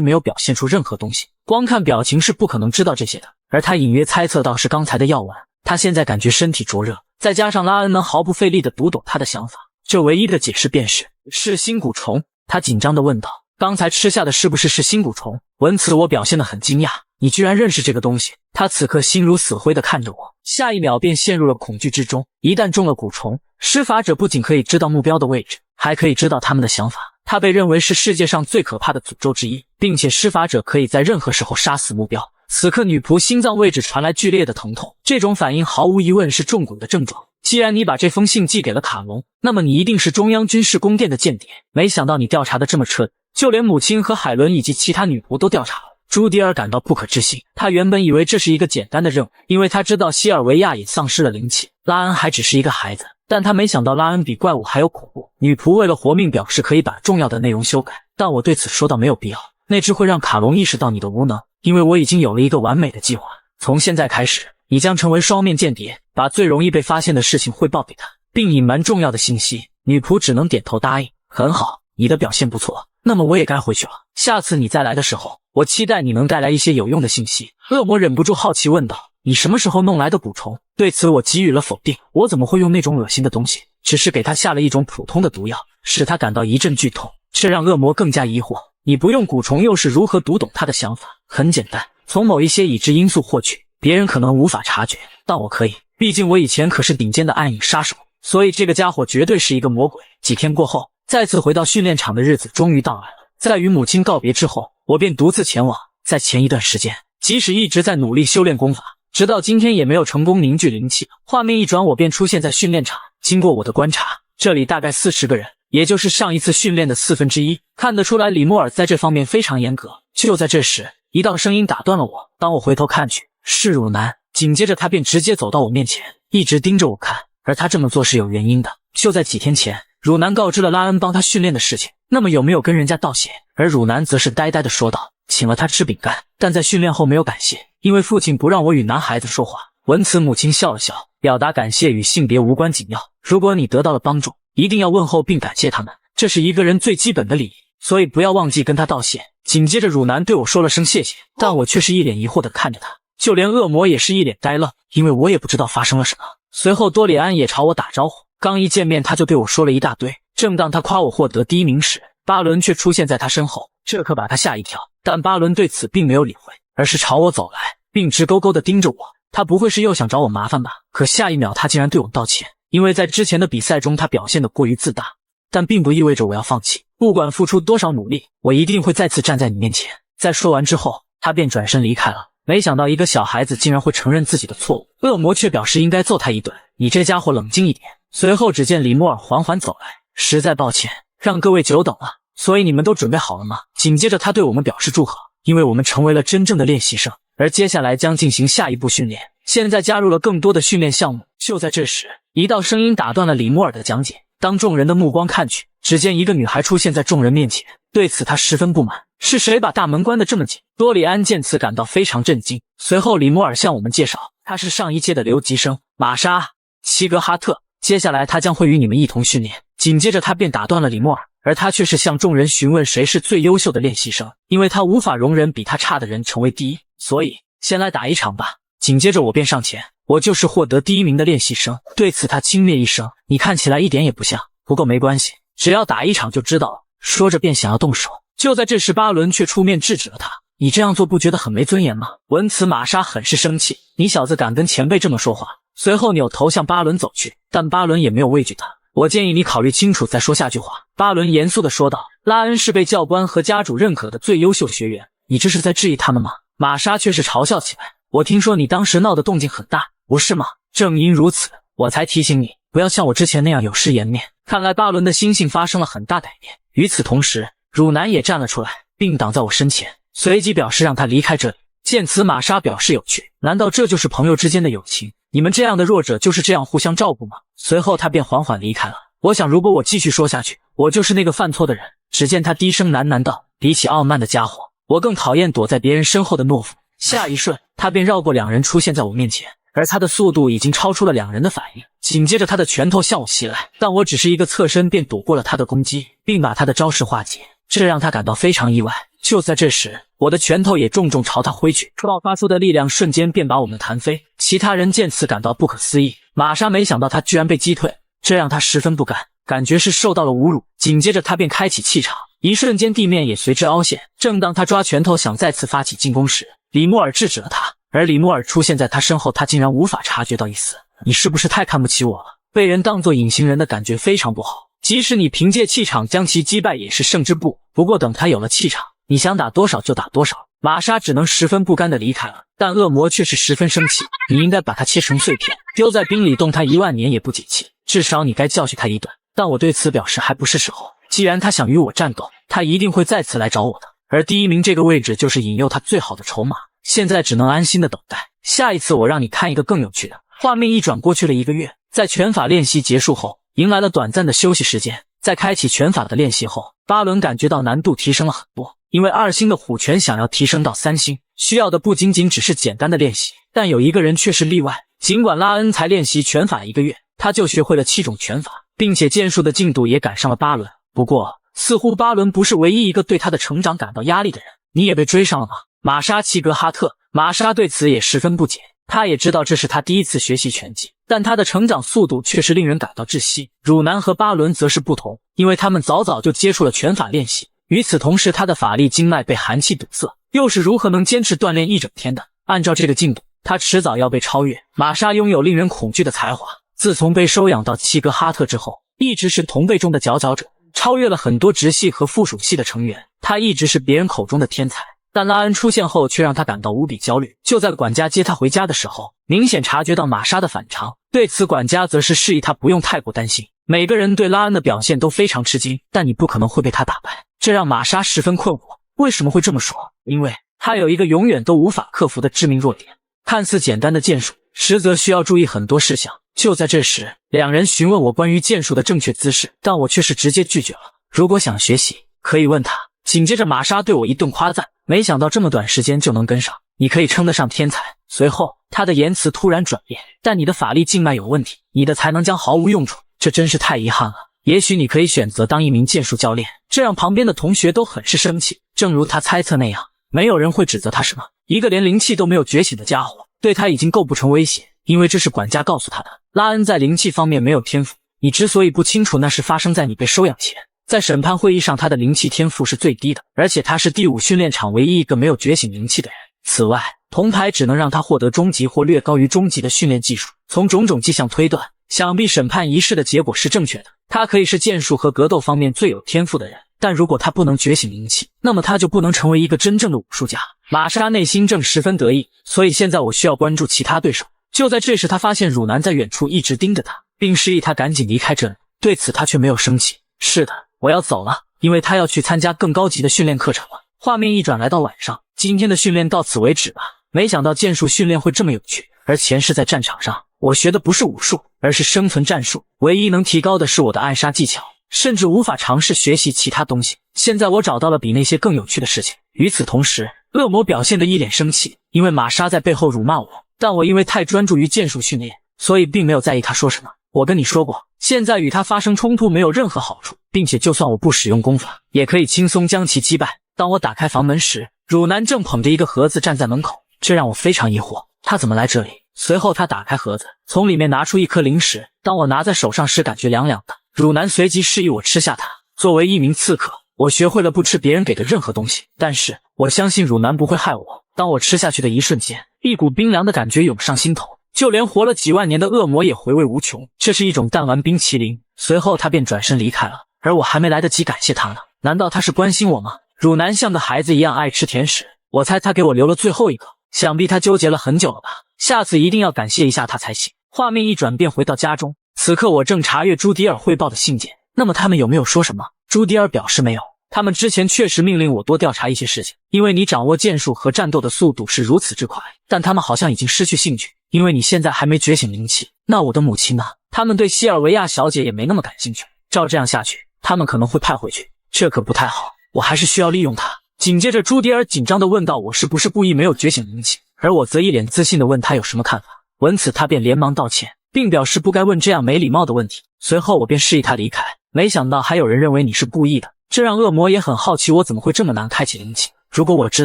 没有表现出任何东西，光看表情是不可能知道这些的。而他隐约猜测到是刚才的药丸，他现在感觉身体灼热，再加上拉恩能毫不费力地读懂他的想法，这唯一的解释便是新蛊虫。他紧张地问道，刚才吃下的是不是新蛊虫？闻此我表现得很惊讶，你居然认识这个东西？他此刻心如死灰地看着我，下一秒便陷入了恐惧之中。一旦中了蛊虫，施法者不仅可以知道目标的位置，还可以知道他们的想法。他被认为是世界上最可怕的诅咒之一，并且施法者可以在任何时候杀死目标。此刻女仆心脏位置传来剧烈的疼痛，这种反应毫无疑问是中蛊的症状。既然你把这封信寄给了卡隆，那么你一定是中央军事宫殿的间谍。没想到你调查的这么彻底，就连母亲和海伦以及其他女仆都调查了。朱迪尔感到不可置信，他原本以为这是一个简单的任务，因为他知道西尔维亚也丧失了灵气，拉恩还只是一个孩子，但他没想到拉恩比怪物还要恐怖。女仆为了活命表示可以把重要的内容修改，但我对此说道没有必要，那只会让卡隆意识到你的无能，因为我已经有了一个完美的计划。从现在开始，你将成为双面间谍，把最容易被发现的事情汇报给他，并隐瞒重要的信息。女仆只能点头答应。很好，你的表现不错，那么我也该回去了。下次你再来的时候，我期待你能带来一些有用的信息。恶魔忍不住好奇问道，你什么时候弄来的蛊虫？对此我给予了否定，我怎么会用那种恶心的东西？只是给他下了一种普通的毒药，使他感到一阵剧痛，这让恶魔更加疑惑。你不用蛊虫又是如何读懂他的想法？很简单，从某一些已知因素获取，别人可能无法察觉，但我可以，毕竟我以前可是顶尖的暗影杀手，所以这个家伙绝对是一个魔鬼。几天过后，再次回到训练场的日子终于到来了。在与母亲告别之后，我便独自前往。在前一段时间，即使一直在努力修炼功法，直到今天也没有成功凝聚灵气。画面一转，我便出现在训练场。经过我的观察，这里大概40个人，也就是上一次训练的1/4。看得出来，李莫尔在这方面非常严格。就在这时，一道声音打断了我。当我回头看去，是汝南。紧接着他便直接走到我面前，一直盯着我看。而他这么做是有原因的。就在几天前，汝南告知了拉恩帮他训练的事情。那么有没有跟人家道谢？而汝南则是呆呆地说道，请了他吃饼干，但在训练后没有感谢，因为父亲不让我与男孩子说话。闻此，母亲笑了笑，表达感谢与性别无关紧要。如果你得到了帮助，一定要问候并感谢他们，这是一个人最基本的礼仪，所以不要忘记跟他道谢。紧接着汝南对我说了声谢谢，但我却是一脸疑惑地看着他，就连恶魔也是一脸呆愣，因为我也不知道发生了什么。随后多里安也朝我打招呼，刚一见面他就对我说了一大堆。正当他夸我获得第1名时，巴伦却出现在他身后，这可把他吓一跳。但巴伦对此并没有理会，而是朝我走来，并直勾勾地盯着我。他不会是又想找我麻烦吧？可下一秒他竟然对我道歉，因为在之前的比赛中他表现得过于自大。但并不意味着我要放弃，不管付出多少努力，我一定会再次站在你面前。在说完之后，他便转身离开了。没想到一个小孩子竟然会承认自己的错误，恶魔却表示应该揍他一顿。你这家伙冷静一点。随后只见李莫尔缓缓走来，实在抱歉，让各位久等了。所以你们都准备好了吗？紧接着他对我们表示祝贺，因为我们成为了真正的练习生，而接下来将进行下一步训练，现在加入了更多的训练项目。就在这时，一道声音打断了李莫尔的讲解。当众人的目光看去，只见一个女孩出现在众人面前，对此他十分不满，是谁把大门关得这么紧？多里安见此感到非常震惊。随后李莫尔向我们介绍，他是上一届的留级生玛莎·齐格哈特，接下来他将会与你们一同训练。紧接着他便打断了李莫尔，而他却是向众人询问谁是最优秀的练习生，因为他无法容忍比他差的人成为第一，所以先来打一场吧。紧接着我便上前，我就是获得第1名的练习生。对此他轻蔑一声，你看起来一点也不像，不过没关系，只要打一场就知道了。说着便想要动手。就在这时，巴伦却出面制止了他，你这样做不觉得很没尊严吗？闻此玛莎很是生气，你小子敢跟前辈这么说话。随后扭头向巴伦走去，但巴伦也没有畏惧他。我建议你考虑清楚再说下句话。巴伦严肃地说道，拉恩是被教官和家主认可的最优秀学员，你这是在质疑他们吗？玛莎却是嘲笑起来，我听说你当时闹的动静很大，不是吗？正因如此，我才提醒你不要像我之前那样有失颜面。看来巴伦的心性发生了很大改变。与此同时，汝南也站了出来，并挡在我身前，随即表示让他离开这里。见此，玛莎表示有趣，难道这就是朋友之间的友情？你们这样的弱者就是这样互相照顾吗？随后他便缓缓离开了。我想如果我继续说下去，我就是那个犯错的人。只见他低声喃喃道，比起傲慢的家伙，我更讨厌躲在别人身后的懦夫。下一瞬，他便绕过2人出现在我面前，而他的速度已经超出了2人的反应。紧接着他的拳头向我袭来，但我只是一个侧身便躲过了他的攻击，并把他的招式化解，这让他感到非常意外。就在这时，我的拳头也重重朝他挥去，爆发出的力量瞬间便把我们弹飞。其他人见此感到不可思议，玛莎没想到他居然被击退，这让他十分不甘，感觉是受到了侮辱。紧接着他便开启气场，一瞬间地面也随之凹陷。正当他抓拳头想再次发起进攻时，李莫尔制止了他，而李莫尔出现在他身后，他竟然无法察觉到一丝。你是不是太看不起我了？被人当作隐形人的感觉非常不好，即使你凭借气场将其击败也是胜之不。不过等他有了气场，你想打多少就打多少。玛莎只能十分不甘地离开了，但恶魔却是十分生气，你应该把他切成碎片，丢在冰里冻他1万年也不解气，至少你该教训他一顿。但我对此表示还不是时候，既然他想与我战斗，他一定会再次来找我的，而第1名这个位置就是引诱他最好的筹码，现在只能安心的等待。下一次我让你看一个更有趣的。画面一转，过去了1个月，在拳法练习结束后，迎来了短暂的休息时间。在开启拳法的练习后，巴伦感觉到难度提升了很多，因为2星的虎拳想要提升到3星，需要的不仅仅只是简单的练习，但有一个人却是例外。尽管拉恩才练习拳法1个月，他就学会了7种拳法，并且剑术的进度也赶上了巴伦。不过，似乎巴伦不是唯一一个对他的成长感到压力的人。你也被追上了吗？玛莎·齐格哈特。玛莎对此也十分不解，他也知道这是他第一次学习拳击，但他的成长速度却是令人感到窒息。汝南和巴伦则是不同，因为他们早早就接触了拳法练习。与此同时，他的法力经脉被寒气堵塞，又是如何能坚持锻炼一整天的？按照这个进度，他迟早要被超越。玛莎拥有令人恐惧的才华，自从被收养到齐格哈特之后，一直是同辈中的佼佼者，超越了很多直系和附属系的成员。他一直是别人口中的天才，但拉恩出现后却让他感到无比焦虑。就在管家接他回家的时候，明显察觉到玛莎的反常，对此管家则是示意他不用太过担心。每个人对拉恩的表现都非常吃惊，但你不可能会被他打败，这让玛莎十分困惑。为什么会这么说？因为他有一个永远都无法克服的致命弱点。看似简单的剑术，实则需要注意很多事项。就在这时，两人询问我关于剑术的正确姿势，但我却是直接拒绝了。如果想学习，可以问他。紧接着玛莎对我一顿夸赞，没想到这么短时间就能跟上，你可以称得上天才。随后他的言辞突然转变，但你的法力静脉有问题，你的才能将毫无用处，这真是太遗憾了。也许你可以选择当一名剑术教练，这让旁边的同学都很是生气。正如他猜测那样，没有人会指责他什么。一个连灵气都没有觉醒的家伙，对他已经构不成威胁，因为这是管家告诉他的。拉恩在灵气方面没有天赋，你之所以不清楚，那是发生在你被收养前。在审判会议上，他的灵气天赋是最低的，而且他是第5训练场唯一一个没有觉醒灵气的人。此外，铜牌只能让他获得中级或略高于中级的训练技术。从种种迹象推断，想必审判仪式的结果是正确的。他可以是剑术和格斗方面最有天赋的人，但如果他不能觉醒灵气，那么他就不能成为一个真正的武术家。玛莎内心正十分得意，所以现在我需要关注其他对手。就在这时，他发现汝南在远处一直盯着他，并示意他赶紧离开这里。对此他却没有生气。是的，我要走了，因为他要去参加更高级的训练课程了。画面一转来到晚上，今天的训练到此为止吧。没想到剑术训练会这么有趣，而前世在战场上，我学的不是武术，而是生存战术。唯一能提高的是我的暗杀技巧，甚至无法尝试学习其他东西。现在我找到了比那些更有趣的事情。与此同时，恶魔表现得一脸生气，因为玛莎在背后辱骂我，但我因为太专注于剑术训练，所以并没有在意他说什么。我跟你说过，现在与他发生冲突没有任何好处，并且就算我不使用功法，也可以轻松将其击败。当我打开房门时，汝南正捧着一个盒子站在门口，这让我非常疑惑，他怎么来这里？随后他打开盒子，从里面拿出一颗灵石，当我拿在手上时感觉凉凉的。汝南随即示意我吃下它。作为一名刺客，我学会了不吃别人给的任何东西，但是我相信汝南不会害我。当我吃下去的一瞬间，一股冰凉的感觉涌上心头，就连活了几万年的恶魔也回味无穷。这是一种弹丸冰淇淋。随后他便转身离开了，而我还没来得及感谢他呢。难道他是关心我吗？汝南像个孩子一样爱吃甜食，我猜他给我留了最后一个，想必他纠结了很久了吧。下次一定要感谢一下他才行。画面一转便回到家中，此刻我正查阅朱迪尔汇报的信件。那么他们有没有说什么？朱迪尔表示没有。他们之前确实命令我多调查一些事情，因为你掌握剑术和战斗的速度是如此之快，但他们好像已经失去兴趣，因为你现在还没觉醒灵气。那我的母亲呢？他们对西尔维亚小姐也没那么感兴趣，照这样下去，他们可能会派回去，这可不太好，我还是需要利用她。紧接着朱迪尔紧张地问道，我是不是故意没有觉醒灵气？而我则一脸自信地问他有什么看法。闻此他便连忙道歉，并表示不该问这样没礼貌的问题。随后我便示意他离开，没想到还有人认为你是故意的，这让恶魔也很好奇我怎么会这么难开启灵气。如果我知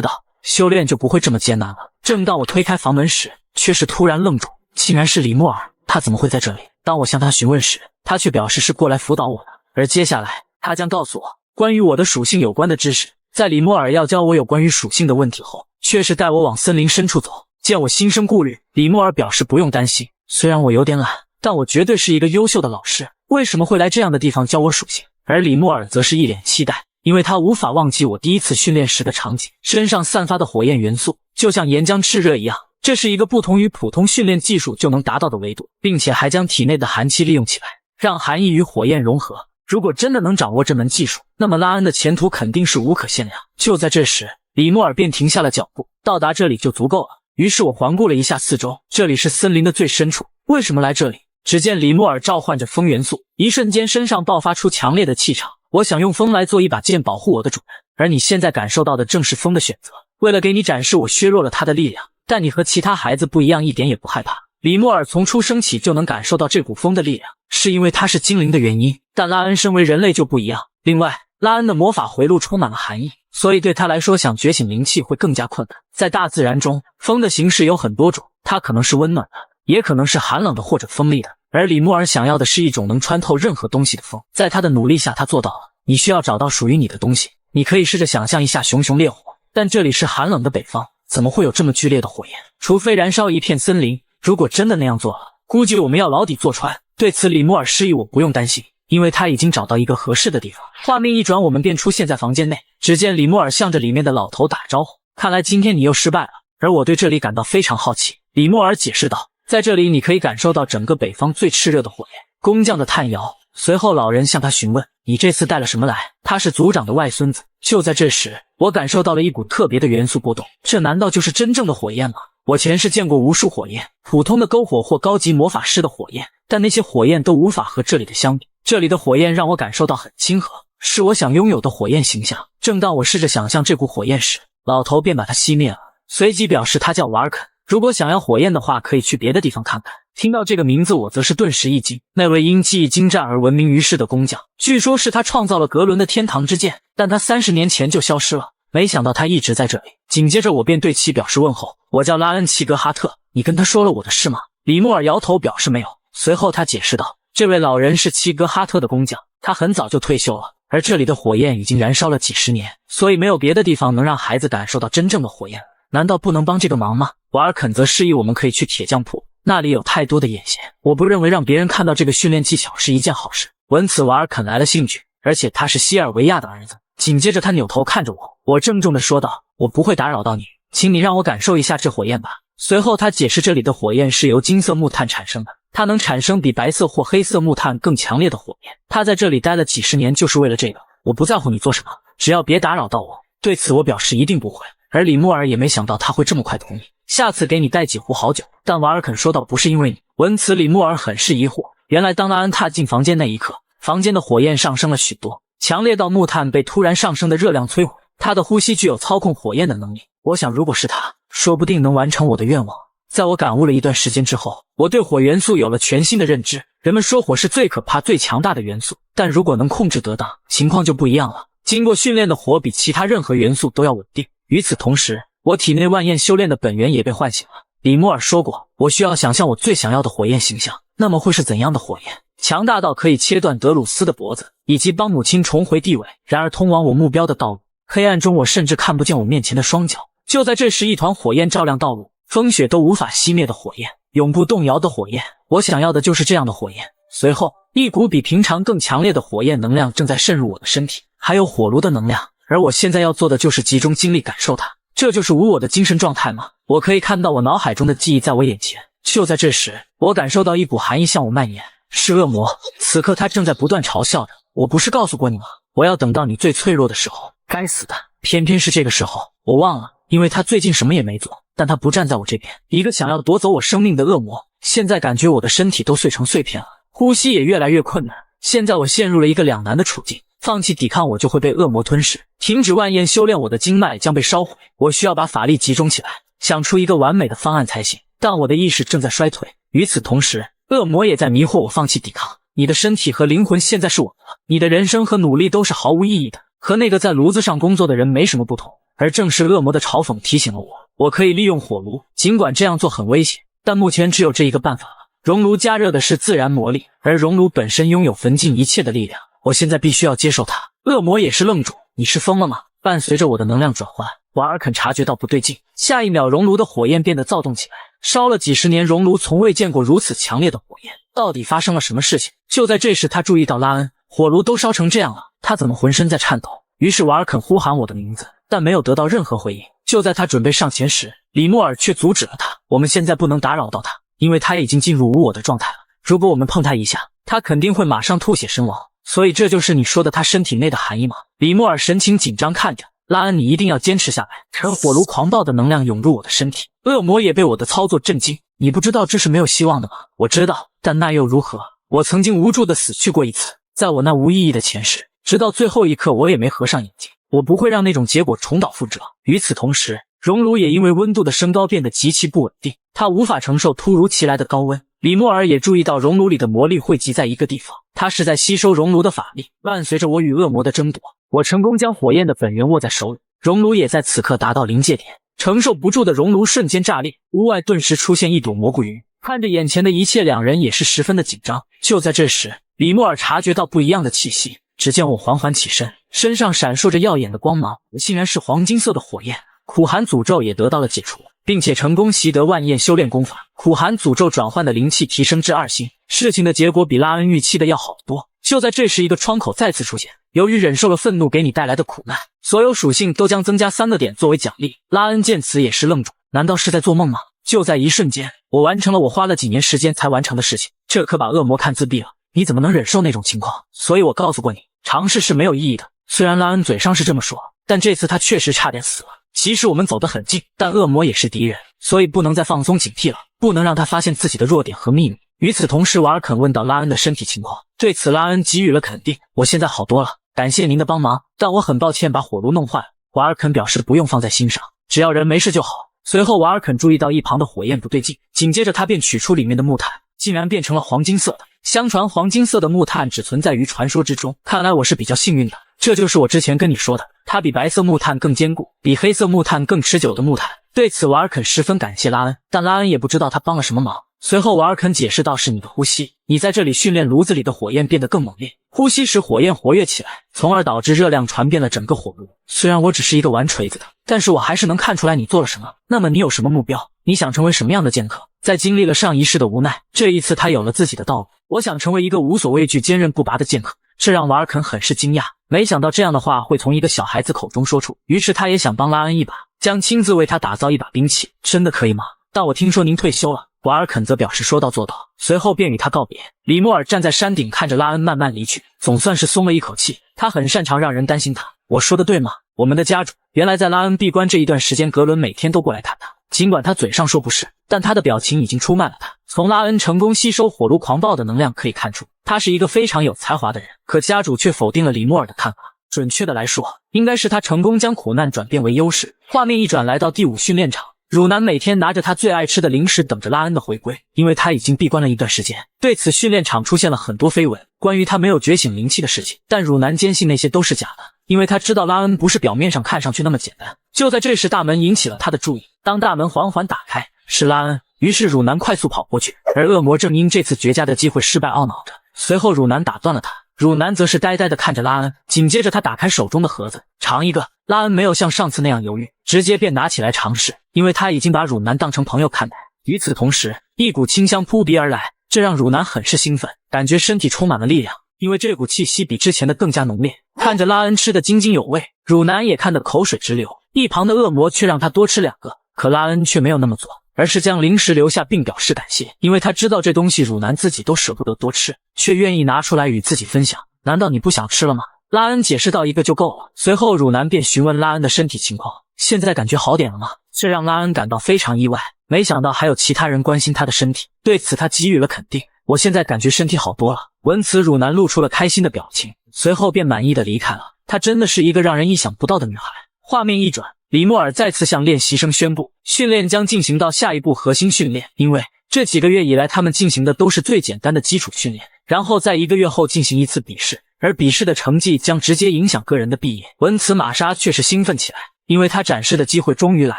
道，修炼就不会这么艰难了。正当我推开房门时，却是突然愣住，竟然是李莫尔，他怎么会在这里？当我向他询问时，他却表示是过来辅导我的，而接下来他将告诉我关于我的属性有关的知识。在李莫尔要教我有关于属性的问题后，却是带我往森林深处走。见我心生顾虑，李莫尔表示不用担心，虽然我有点懒，但我绝对是一个优秀的老师，为什么会来这样的地方教我属性？而李莫尔则是一脸期待，因为他无法忘记我第一次训练时的场景，身上散发的火焰元素就像岩浆炽热一样，这是一个不同于普通训练技术就能达到的维度，并且还将体内的寒气利用起来，让寒意与火焰融合。如果真的能掌握这门技术，那么拉恩的前途肯定是无可限量。就在这时，李莫尔便停下了脚步，到达这里就足够了。于是我环顾了一下四周，这里是森林的最深处，为什么来这里？只见李莫尔召唤着风元素，一瞬间身上爆发出强烈的气场。我想用风来做一把剑保护我的主人，而你现在感受到的正是风的选择。为了给你展示我削弱了他的力量，但你和其他孩子不一样，一点也不害怕。李莫尔从出生起就能感受到这股风的力量，是因为他是精灵的原因，但拉恩身为人类就不一样。另外，拉恩的魔法回路充满了寒意，所以对他来说想觉醒灵气会更加困难。在大自然中，风的形式有很多种，它可能是温暖的，也可能是寒冷的或者锋利的，而李莫尔想要的是一种能穿透任何东西的风。在他的努力下，他做到了。你需要找到属于你的东西，你可以试着想象一下熊熊烈火，但这里是寒冷的北方，怎么会有这么剧烈的火焰？除非燃烧一片森林，如果真的那样做了，估计我们要牢底坐穿。对此李莫尔示意我不用担心，因为他已经找到一个合适的地方。画面一转，我们便出现在房间内，只见李莫尔向着里面的老头打招呼，看来今天你又失败了，而我对这里感到非常好奇。李莫尔解释道，在这里你可以感受到整个北方最炽热的火焰。工匠的叹摇。随后老人向他询问，你这次带了什么来？他是族长的外孙子。就在这时，我感受到了一股特别的元素波动，这难道就是真正的火焰吗？我前世见过无数火焰，普通的篝火或高级魔法师的火焰，但那些火焰都无法和这里的相比。这里的火焰让我感受到很亲和，是我想拥有的火焰形象。正当我试着想象这股火焰时，老头便把它熄灭了，随即表示他叫瓦尔肯，如果想要火焰的话，可以去别的地方看看。听到这个名字，我则是顿时一惊。那位因技艺精湛而闻名于世的工匠，据说是他创造了格伦的天堂之剑，但他30年前就消失了，没想到他一直在这里。紧接着我便对其表示问候，我叫拉恩·齐格哈特，你跟他说了我的事吗？李莫尔摇头表示没有。随后他解释道，这位老人是齐格哈特的工匠，他很早就退休了，而这里的火焰已经燃烧了几十年，所以没有别的地方能让孩子感受到真正的火焰。难道不能帮这个忙吗？瓦尔肯则示意我们可以去铁匠铺，那里有太多的眼线，我不认为让别人看到这个训练技巧是一件好事。闻此，瓦尔肯来了兴趣，而且他是西尔维亚的儿子。紧接着他扭头看着我，我郑重地说道，我不会打扰到你，请你让我感受一下这火焰吧。随后他解释，这里的火焰是由金色木炭产生的，它能产生比白色或黑色木炭更强烈的火焰。他在这里待了几十年就是为了这个。我不在乎你做什么，只要别打扰到我。对此我表示一定不会，而李莫尔也没想到他会这么快同意。下次给你带几壶好酒。但瓦尔肯说道，不是因为你。闻此李莫尔很是疑惑，原来当拉恩踏进房间那一刻，房间的火焰上升了许多，强烈到木炭被突然上升的热量摧毁。他的呼吸具有操控火焰的能力，我想如果是他，说不定能完成我的愿望。在我感悟了一段时间之后，我对火元素有了全新的认知。人们说火是最可怕最强大的元素，但如果能控制得当，情况就不一样了。经过训练的火比其他任何元素都要稳定。与此同时，我体内万焰修炼的本源也被唤醒了。李莫尔说过，我需要想象我最想要的火焰形象，那么会是怎样的火焰？强大到可以切断德鲁斯的脖子，以及帮母亲重回地位。然而通往我目标的道路，黑暗中我甚至看不见我面前的双脚。就在这时，一团火焰照亮道路，风雪都无法熄灭的火焰，永不动摇的火焰。我想要的就是这样的火焰。随后，一股比平常更强烈的火焰能量正在渗入我的身体，还有火炉的能量，而我现在要做的就是集中精力感受它。这就是无我的精神状态吗？我可以看到我脑海中的记忆在我眼前。就在这时，我感受到一股寒意向我蔓延，是恶魔。此刻他正在不断嘲笑着我，不是告诉过你吗？我要等到你最脆弱的时候。该死的，偏偏是这个时候。我忘了，因为他最近什么也没做，但他不站在我这边。一个想要夺走我生命的恶魔，现在感觉我的身体都碎成碎片了，呼吸也越来越困难。现在我陷入了一个两难的处境，放弃抵抗我就会被恶魔吞噬，停止万焰修炼我的经脉将被烧毁。我需要把法力集中起来，想出一个完美的方案才行，但我的意识正在衰退。与此同时，恶魔也在迷惑我放弃抵抗。你的身体和灵魂现在是我的了，你的人生和努力都是毫无意义的，和那个在炉子上工作的人没什么不同。而正是恶魔的嘲讽提醒了我，我可以利用火炉，尽管这样做很危险，但目前只有这一个办法了。熔炉加热的是自然魔力，而熔炉本身拥有焚尽一切的力量，我现在必须要接受它。恶魔也是愣住，你是疯了吗？伴随着我的能量转换，瓦尔肯察觉到不对劲，下一秒熔炉的火焰变得躁动起来。烧了几十年熔炉从未见过如此强烈的火焰，到底发生了什么事情？就在这时，他注意到拉恩，火炉都烧成这样了，他怎么浑身在颤抖？于是瓦尔肯呼喊我的名字，但没有得到任何回应。就在他准备上前时，李莫尔却阻止了他。我们现在不能打扰到他，因为他已经进入无我的状态了。如果我们碰他一下，他肯定会马上吐血身亡。所以这就是你说的他身体内的含义吗？李莫尔神情紧张看着拉恩，你一定要坚持下来。而火炉狂暴的能量涌入我的身体，恶魔也被我的操作震惊。你不知道这是没有希望的吗？我知道，但那又如何？我曾经无助的死去过一次，在我那无意义的前世，直到最后一刻我也没合上眼睛。我不会让那种结果重蹈覆辙。与此同时，熔炉也因为温度的升高变得极其不稳定，它无法承受突如其来的高温。李莫尔也注意到熔炉里的魔力汇集在一个地方，他是在吸收熔炉的法力。伴随着我与恶魔的争夺，我成功将火焰的本源握在手里，熔炉也在此刻达到临界点，承受不住的熔炉瞬间炸裂，屋外顿时出现一朵蘑菇云。看着眼前的一切，两人也是十分的紧张。就在这时，李莫尔察觉到不一样的气息，只见我缓缓起身，身上闪烁着耀眼的光芒，竟然是黄金色的火焰。苦寒诅咒也得到了解除，并且成功习得万焰修炼功法，苦寒诅咒转换的灵气提升至2星。事情的结果比拉恩预期的要好得多。就在这时，一个窗口再次出现，由于忍受了愤怒给你带来的苦难，所有属性都将增加3个点作为奖励。拉恩见此也是愣住，难道是在做梦吗？就在一瞬间，我完成了我花了几年时间才完成的事情，这可把恶魔看自闭了。你怎么能忍受那种情况？所以我告诉过你，尝试是没有意义的。虽然拉恩嘴上是这么说，但这次他确实差点死了。其实我们走得很近，但恶魔也是敌人，所以不能再放松警惕了，不能让他发现自己的弱点和秘密。与此同时，瓦尔肯问到拉恩的身体情况，对此拉恩给予了肯定。我现在好多了，感谢您的帮忙，但我很抱歉把火炉弄坏了。瓦尔肯表示不用放在心上，只要人没事就好。随后瓦尔肯注意到一旁的火焰不对劲，紧接着他便取出里面的木炭，竟然变成了黄金色的。相传黄金色的木炭只存在于传说之中，看来我是比较幸运的。这就是我之前跟你说的，它比白色木炭更坚固，比黑色木炭更持久的木炭。对此瓦尔肯十分感谢拉恩，但拉恩也不知道他帮了什么忙。随后瓦尔肯解释道，是你的呼吸，你在这里训练炉子里的火焰变得更猛烈，呼吸使火焰活跃起来，从而导致热量传遍了整个火炉。虽然我只是一个玩锤子的，但是我还是能看出来你做了什么。那么你有什么目标？你想成为什么样的剑客？在经历了上一世的无奈，这一次他有了自己的道路。我想成为一个无所畏惧、坚韧不拔的剑客。这让瓦尔肯很是惊讶，没想到这样的话会从一个小孩子口中说出，于是他也想帮拉恩一把，将亲自为他打造一把兵器。真的可以吗？但我听说您退休了。瓦尔肯则表示说到做到，随后便与他告别。李莫尔站在山顶看着拉恩慢慢离去，总算是松了一口气。他很擅长让人担心他，我说的对吗？我们的家主。原来在拉恩闭关这一段时间，格伦每天都过来看他，尽管他嘴上说不是，但他的表情已经出卖了他。从拉恩成功吸收火炉狂暴的能量可以看出，他是一个非常有才华的人。可家主却否定了李莫尔的看法，准确的来说，应该是他成功将苦难转变为优势。画面一转，来到第5训练场。汝南每天拿着他最爱吃的零食等着拉恩的回归，因为他已经闭关了一段时间。对此训练场出现了很多绯闻，关于他没有觉醒灵气的事情，但汝南坚信那些都是假的，因为他知道拉恩不是表面上看上去那么简单。就在这时，大门引起了他的注意，当大门缓缓打开，是拉恩，于是汝南快速跑过去，而恶魔正因这次绝佳的机会失败懊恼着。随后汝南打断了他，汝南则是呆呆地看着拉恩，紧接着他打开手中的盒子，尝一个。拉恩没有像上次那样犹豫，直接便拿起来尝试，因为他已经把汝南当成朋友看待。与此同时，一股清香扑鼻而来，这让汝南很是兴奋，感觉身体充满了力量，因为这股气息比之前的更加浓烈。看着拉恩吃得津津有味，汝南也看得口水直流。一旁的恶魔却让他多吃2个，可拉恩却没有那么做，而是将零食留下并表示感谢，因为他知道这东西汝南自己都舍不得多吃，却愿意拿出来与自己分享。难道你不想吃了吗？拉恩解释道1个就够了。随后汝南便询问拉恩的身体情况，现在感觉好点了吗？这让拉恩感到非常意外，没想到还有其他人关心他的身体。对此他给予了肯定，我现在感觉身体好多了。闻此汝南露出了开心的表情，随后便满意的离开了。她真的是一个让人意想不到的女孩。画面一转，李莫尔再次向练习生宣布，训练将进行到下一步核心训练，因为这几个月以来他们进行的都是最简单的基础训练，然后在1个月后进行一次笔试，而笔试的成绩将直接影响个人的毕业。闻此玛莎却是兴奋起来，因为她展示的机会终于来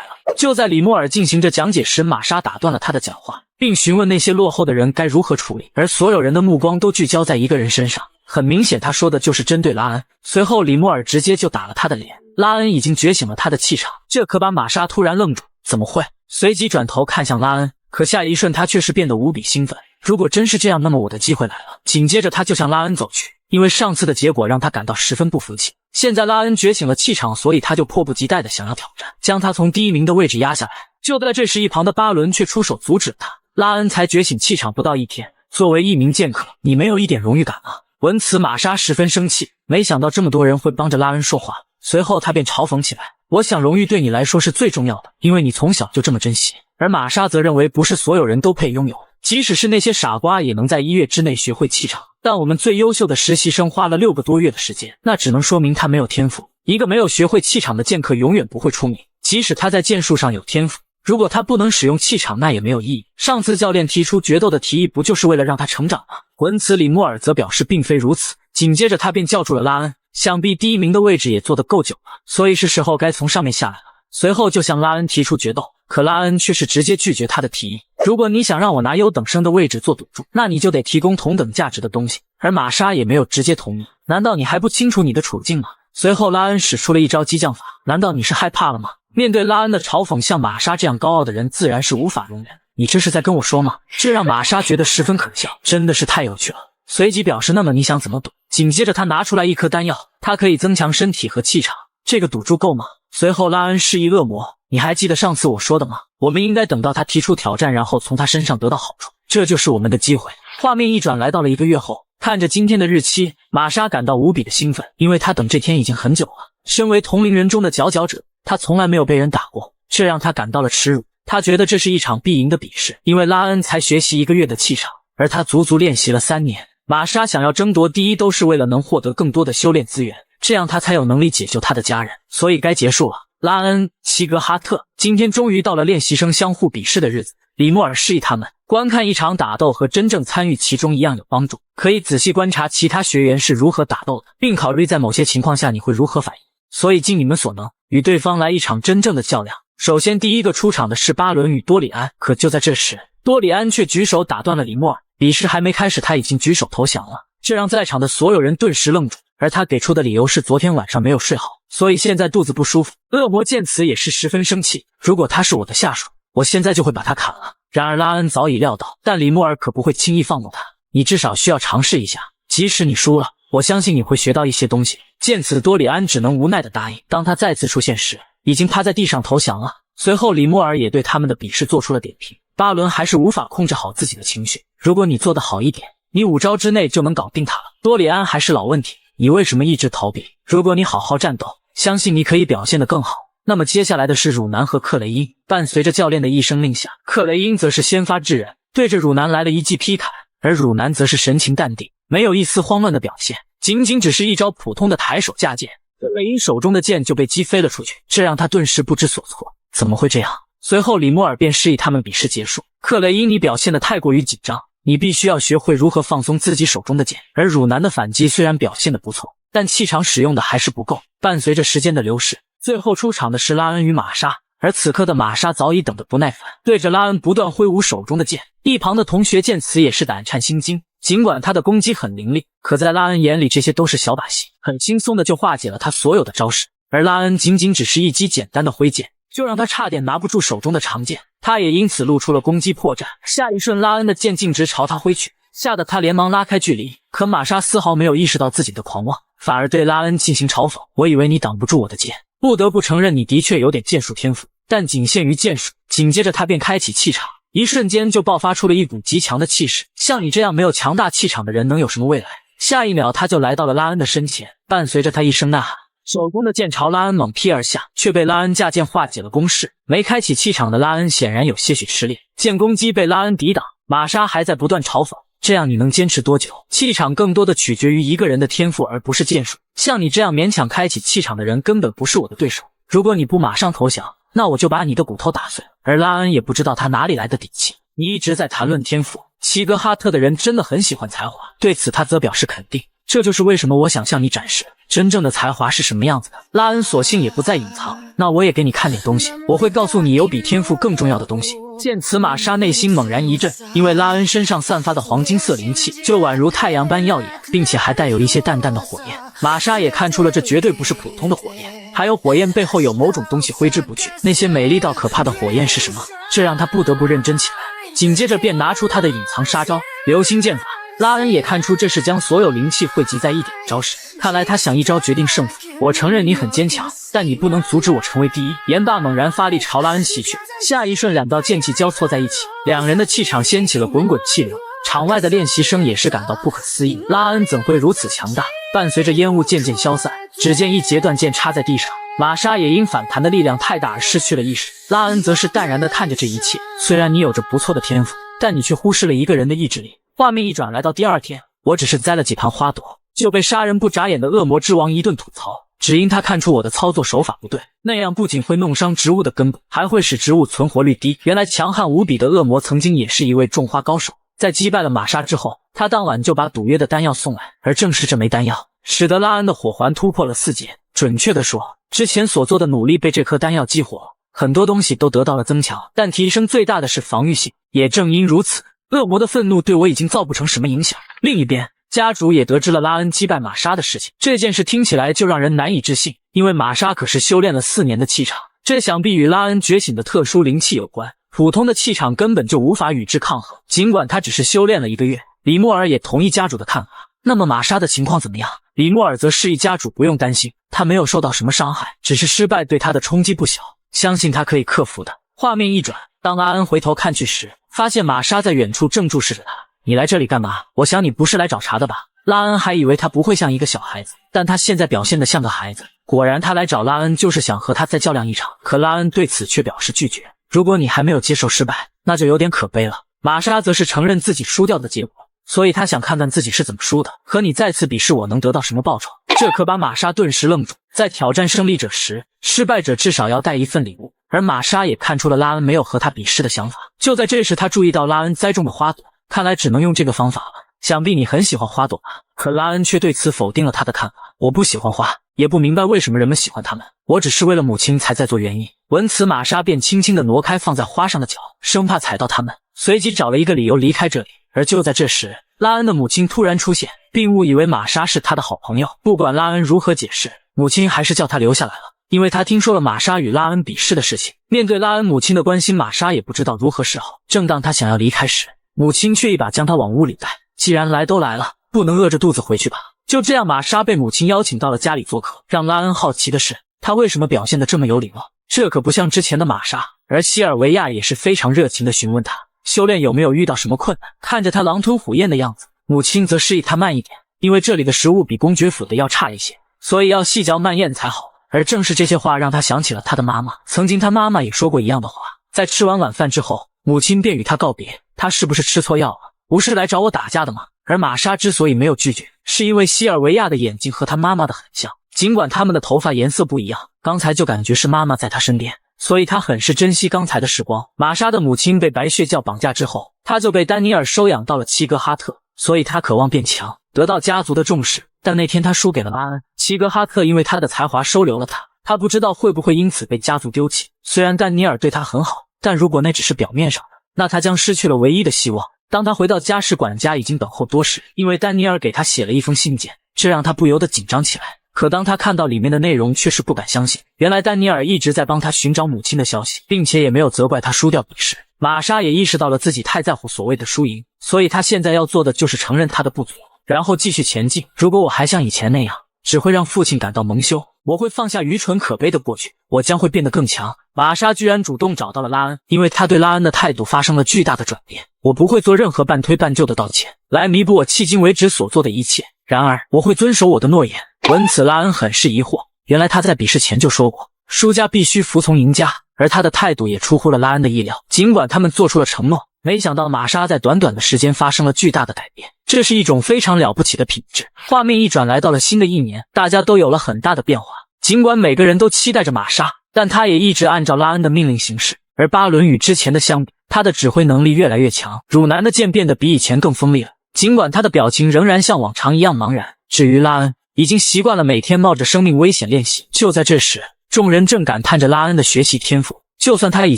了。就在李莫尔进行着讲解时，玛莎打断了他的讲话，并询问那些落后的人该如何处理，而所有人的目光都聚焦在一个人身上，很明显他说的就是针对拉恩。随后李莫尔直接就打了他的脸，拉恩已经觉醒了他的气场，这可把玛莎突然愣住，怎么会？随即转头看向拉恩，可下一瞬他却是变得无比兴奋，如果真是这样，那么我的机会来了。紧接着他就向拉恩走去，因为上次的结果让他感到十分不服气，现在拉恩觉醒了气场，所以他就迫不及待的想要挑战，将他从第1名的位置压下来。就在这时，一旁的巴伦却出手阻止了他。拉恩才觉醒气场不到1天，作为一名剑客，你没有一点荣誉感吗？闻此玛莎十分生气，没想到这么多人会帮着拉恩说话，随后他便嘲讽起来，我想荣誉对你来说是最重要的，因为你从小就这么珍惜。而玛莎则认为不是所有人都配拥有，即使是那些傻瓜也能在1月之内学会气场，但我们最优秀的实习生花了6个多月的时间，那只能说明他没有天赋。一个没有学会气场的剑客永远不会出名。即使他在剑术上有天赋，如果他不能使用气场，那也没有意义。上次教练提出决斗的提议，不就是为了让他成长吗？闻此，李莫尔则表示并非如此。紧接着他便叫住了拉恩，想必第一名的位置也坐得够久了，所以是时候该从上面下来了。随后就向拉恩提出决斗，可拉恩却是直接拒绝他的提议。如果你想让我拿优等生的位置做赌注，那你就得提供同等价值的东西。而玛莎也没有直接同意。难道你还不清楚你的处境吗？随后拉恩使出了一招激将法。难道你是害怕了吗？面对拉恩的嘲讽，像玛莎这样高傲的人自然是无法容忍。你这是在跟我说吗？这让玛莎觉得十分可笑，真的是太有趣了。随即表示那么你想怎么赌？紧接着他拿出来一颗丹药，它可以增强身体和气场，这个赌注够吗？随后拉恩示意恶魔，你还记得上次我说的吗？我们应该等到他提出挑战，然后从他身上得到好处，这就是我们的机会。画面一转，来到了1个月后，看着今天的日期，玛莎感到无比的兴奋，因为她等这天已经很久了。身为同龄人中的佼佼者，她从来没有被人打过，这让她感到了耻辱。她觉得这是一场必赢的比试，因为拉恩才学习1个月的气场，而他足足练习了3年。玛莎想要争夺第一，都是为了能获得更多的修炼资源，这样他才有能力解救他的家人。所以该结束了。拉恩、齐格哈特，今天终于到了练习生相互比试的日子。李莫尔示意他们，观看一场打斗和真正参与其中一样有帮助，可以仔细观察其他学员是如何打斗的，并考虑在某些情况下你会如何反应。所以尽你们所能，与对方来一场真正的较量。首先第一个出场的是巴伦与多里安，可就在这时，多里安却举手打断了李莫尔。比试还没开始，他已经举手投降了，这让在场的所有人顿时愣住。而他给出的理由是昨天晚上没有睡好，所以现在肚子不舒服。恶魔见此也是十分生气，如果他是我的下属，我现在就会把他砍了。然而拉恩早已料到，但李莫尔可不会轻易放过他，你至少需要尝试一下，即使你输了，我相信你会学到一些东西。见此，多里安只能无奈地答应。当他再次出现时，已经趴在地上投降了。随后李莫尔也对他们的比试做出了点评。巴伦还是无法控制好自己的情绪，如果你做得好一点，你5招之内就能搞定他了。多里安还是老问题，你为什么一直逃避？如果你好好战斗，相信你可以表现得更好。那么接下来的是汝南和克雷因。伴随着教练的一声令下，克雷因则是先发制人，对着汝南来了一记劈砍，而汝南则是神情淡定，没有一丝慌乱的表现，仅仅只是一招普通的抬手架剑，克雷因手中的剑就被击飞了出去，这让他顿时不知所措，怎么会这样？随后李莫尔便示意他们比试结束。克雷因，你表现得太过于紧张，你必须要学会如何放松自己手中的剑。而汝南的反击虽然表现得不错，但气场使用的还是不够。伴随着时间的流逝，最后出场的是拉恩与玛莎，而此刻的玛莎早已等得不耐烦，对着拉恩不断挥舞手中的剑。一旁的同学见此也是胆颤心惊，尽管他的攻击很凌厉，可在拉恩眼里这些都是小把戏，很轻松的就化解了他所有的招式。而拉恩仅仅只是一击简单的挥剑，就让他差点拿不住手中的长剑，他也因此露出了攻击破绽。下一瞬，拉恩的剑径直朝他挥去，吓得他连忙拉开距离。可玛莎丝毫没有意识到自己的狂妄，反而对拉恩进行嘲讽：我以为你挡不住我的剑，不得不承认你的确有点剑术天赋，但仅限于剑术。紧接着他便开启气场，一瞬间就爆发出了一股极强的气势。像你这样没有强大气场的人能有什么未来？下一秒他就来到了拉恩的身前，伴随着他一声呐喊，手中的剑朝拉恩猛劈而下，却被拉恩架剑化解了攻势。没开启气场的拉恩显然有些许吃力，剑攻击被拉恩抵挡。玛莎还在不断嘲讽，这样你能坚持多久？气场更多的取决于一个人的天赋，而不是剑术。像你这样勉强开启气场的人根本不是我的对手，如果你不马上投降，那我就把你的骨头打碎。而拉恩也不知道他哪里来的底气，你一直在谈论天赋，齐格哈特的人真的很喜欢才华，对此他则表示肯定。这就是为什么我想向你展示真正的才华是什么样子的。拉恩索性也不再隐藏，那我也给你看点东西，我会告诉你有比天赋更重要的东西。见此，玛莎内心猛然一震，因为拉恩身上散发的黄金色灵气就宛如太阳般耀眼，并且还带有一些淡淡的火焰。玛莎也看出了这绝对不是普通的火焰，还有火焰背后有某种东西挥之不去。那些美丽到可怕的火焰是什么？这让他不得不认真起来。紧接着便拿出他的隐藏杀招流星剑法。拉恩也看出这是将所有灵气汇集在一点的招式，看来他想一招决定胜负。我承认你很坚强，但你不能阻止我成为第一。言罢，猛然发力朝拉恩袭去，下一瞬两道剑气交错在一起，两人的气场掀起了滚滚气流。场外的练习生也是感到不可思议，拉恩怎会如此强大？伴随着烟雾渐渐消散，只见一截断剑插在地上，玛莎也因反弹的力量太大而失去了意识。拉恩则是淡然地看着这一切，虽然你有着不错的天赋，但你却忽视了一个人的意志力。画面一转，来到第2天，我只是栽了几盘花朵，就被杀人不眨眼的恶魔之王一顿吐槽。只因他看出我的操作手法不对，那样不仅会弄伤植物的根本，还会使植物存活率低。原来强悍无比的恶魔曾经也是一位种花高手，在击败了玛莎之后，他当晚就把赌约的丹药送来，而正是这枚丹药使得拉恩的火环突破了4阶。准确的说，之前所做的努力被这颗丹药激活，很多东西都得到了增强，但提升最大的是防御性。也正因如此，恶魔的愤怒对我已经造不成什么影响。另一边，家主也得知了拉恩击败玛莎的事情，这件事听起来就让人难以置信，因为玛莎可是修炼了4年的气场，这想必与拉恩觉醒的特殊灵气有关，普通的气场根本就无法与之抗衡。尽管他只是修炼了1个月，李莫尔也同意家主的看法。那么玛莎的情况怎么样？李莫尔则示意家主不用担心，他没有受到什么伤害，只是失败对他的冲击不小，相信他可以克服的。画面一转，当拉恩回头看去时，发现玛莎在远处正注视着他。你来这里干嘛？我想你不是来找茬的吧？拉恩还以为他不会像一个小孩子，但他现在表现得像个孩子。果然他来找拉恩就是想和他再较量一场，可拉恩对此却表示拒绝。如果你还没有接受失败，那就有点可悲了。玛莎则是承认自己输掉的结果，所以他想看看自己是怎么输的，和你再次比试我能得到什么报酬。这可把玛莎顿时愣住，在挑战胜利者时，失败者至少要带一份礼物，而玛莎也看出了拉恩没有和他比试的想法。就在这时，他注意到拉恩栽种的花朵，看来只能用这个方法了。想必你很喜欢花朵吧？可拉恩却对此否定了他的看法。我不喜欢花，也不明白为什么人们喜欢它们，我只是为了母亲才在做原因。闻此，玛莎便轻轻地挪开放在花上的脚，生怕踩到它们，随即找了一个理由离开这里。而就在这时，拉恩的母亲突然出现，并误以为玛莎是他的好朋友。不管拉恩如何解释，母亲还是叫他留下来了，因为他听说了玛莎与拉恩比试的事情。面对拉恩母亲的关心，玛莎也不知道如何是好。正当他想要离开时，母亲却一把将他往屋里带。既然来都来了，不能饿着肚子回去吧。就这样，玛莎被母亲邀请到了家里做客。让拉恩好奇的是，她为什么表现得这么有礼貌？这可不像之前的玛莎。而西尔维亚也是非常热情地询问她修炼有没有遇到什么困难。看着她狼吞虎咽的样子，母亲则示意她慢一点，因为这里的食物比公爵府的要差一些，所以要细嚼慢咽才好。而正是这些话让她想起了她的妈妈，曾经她妈妈也说过一样的话。在吃完晚饭之后，母亲便与她告别。她是不是吃错药了？不是来找我打架的吗？而玛莎之所以没有拒绝，是因为西尔维亚的眼睛和她妈妈的很像，尽管他们的头发颜色不一样，刚才就感觉是妈妈在她身边，所以她很是珍惜刚才的时光。玛莎的母亲被白血教绑架之后，她就被丹尼尔收养到了齐格哈特，所以她渴望变强，得到家族的重视。但那天她输给了拉恩，齐格哈特因为他的才华收留了她，她不知道会不会因此被家族丢弃。虽然丹尼尔对她很好，但如果那只是表面上的，那她将失去了唯一的希望。当他回到家时，管家已经等候多时，因为丹尼尔给他写了一封信件，这让他不由得紧张起来。可当他看到里面的内容，却是不敢相信。原来丹尼尔一直在帮他寻找母亲的消息，并且也没有责怪他输掉比试。玛莎也意识到了自己太在乎所谓的输赢，所以他现在要做的就是承认他的不足，然后继续前进。如果我还像以前那样，只会让父亲感到蒙羞。我会放下愚蠢可悲的过去，我将会变得更强。玛莎居然主动找到了拉恩，因为他对拉恩的态度发生了巨大的转变。我不会做任何半推半就的道歉，来弥补我迄今为止所做的一切。然而，我会遵守我的诺言。闻此，拉恩很是疑惑，原来他在比试前就说过，输家必须服从赢家，而他的态度也出乎了拉恩的意料。尽管他们做出了承诺，没想到玛莎在短短的时间发生了巨大的改变，这是一种非常了不起的品质。画面一转，来到了新的一年，大家都有了很大的变化。尽管每个人都期待着玛莎，但他也一直按照拉恩的命令行事。而巴伦与之前的相比，他的指挥能力越来越强，汝南的剑变得比以前更锋利了。尽管他的表情仍然像往常一样茫然。至于拉恩，已经习惯了每天冒着生命危险练习。就在这时，众人正感叹着拉恩的学习天赋，就算他以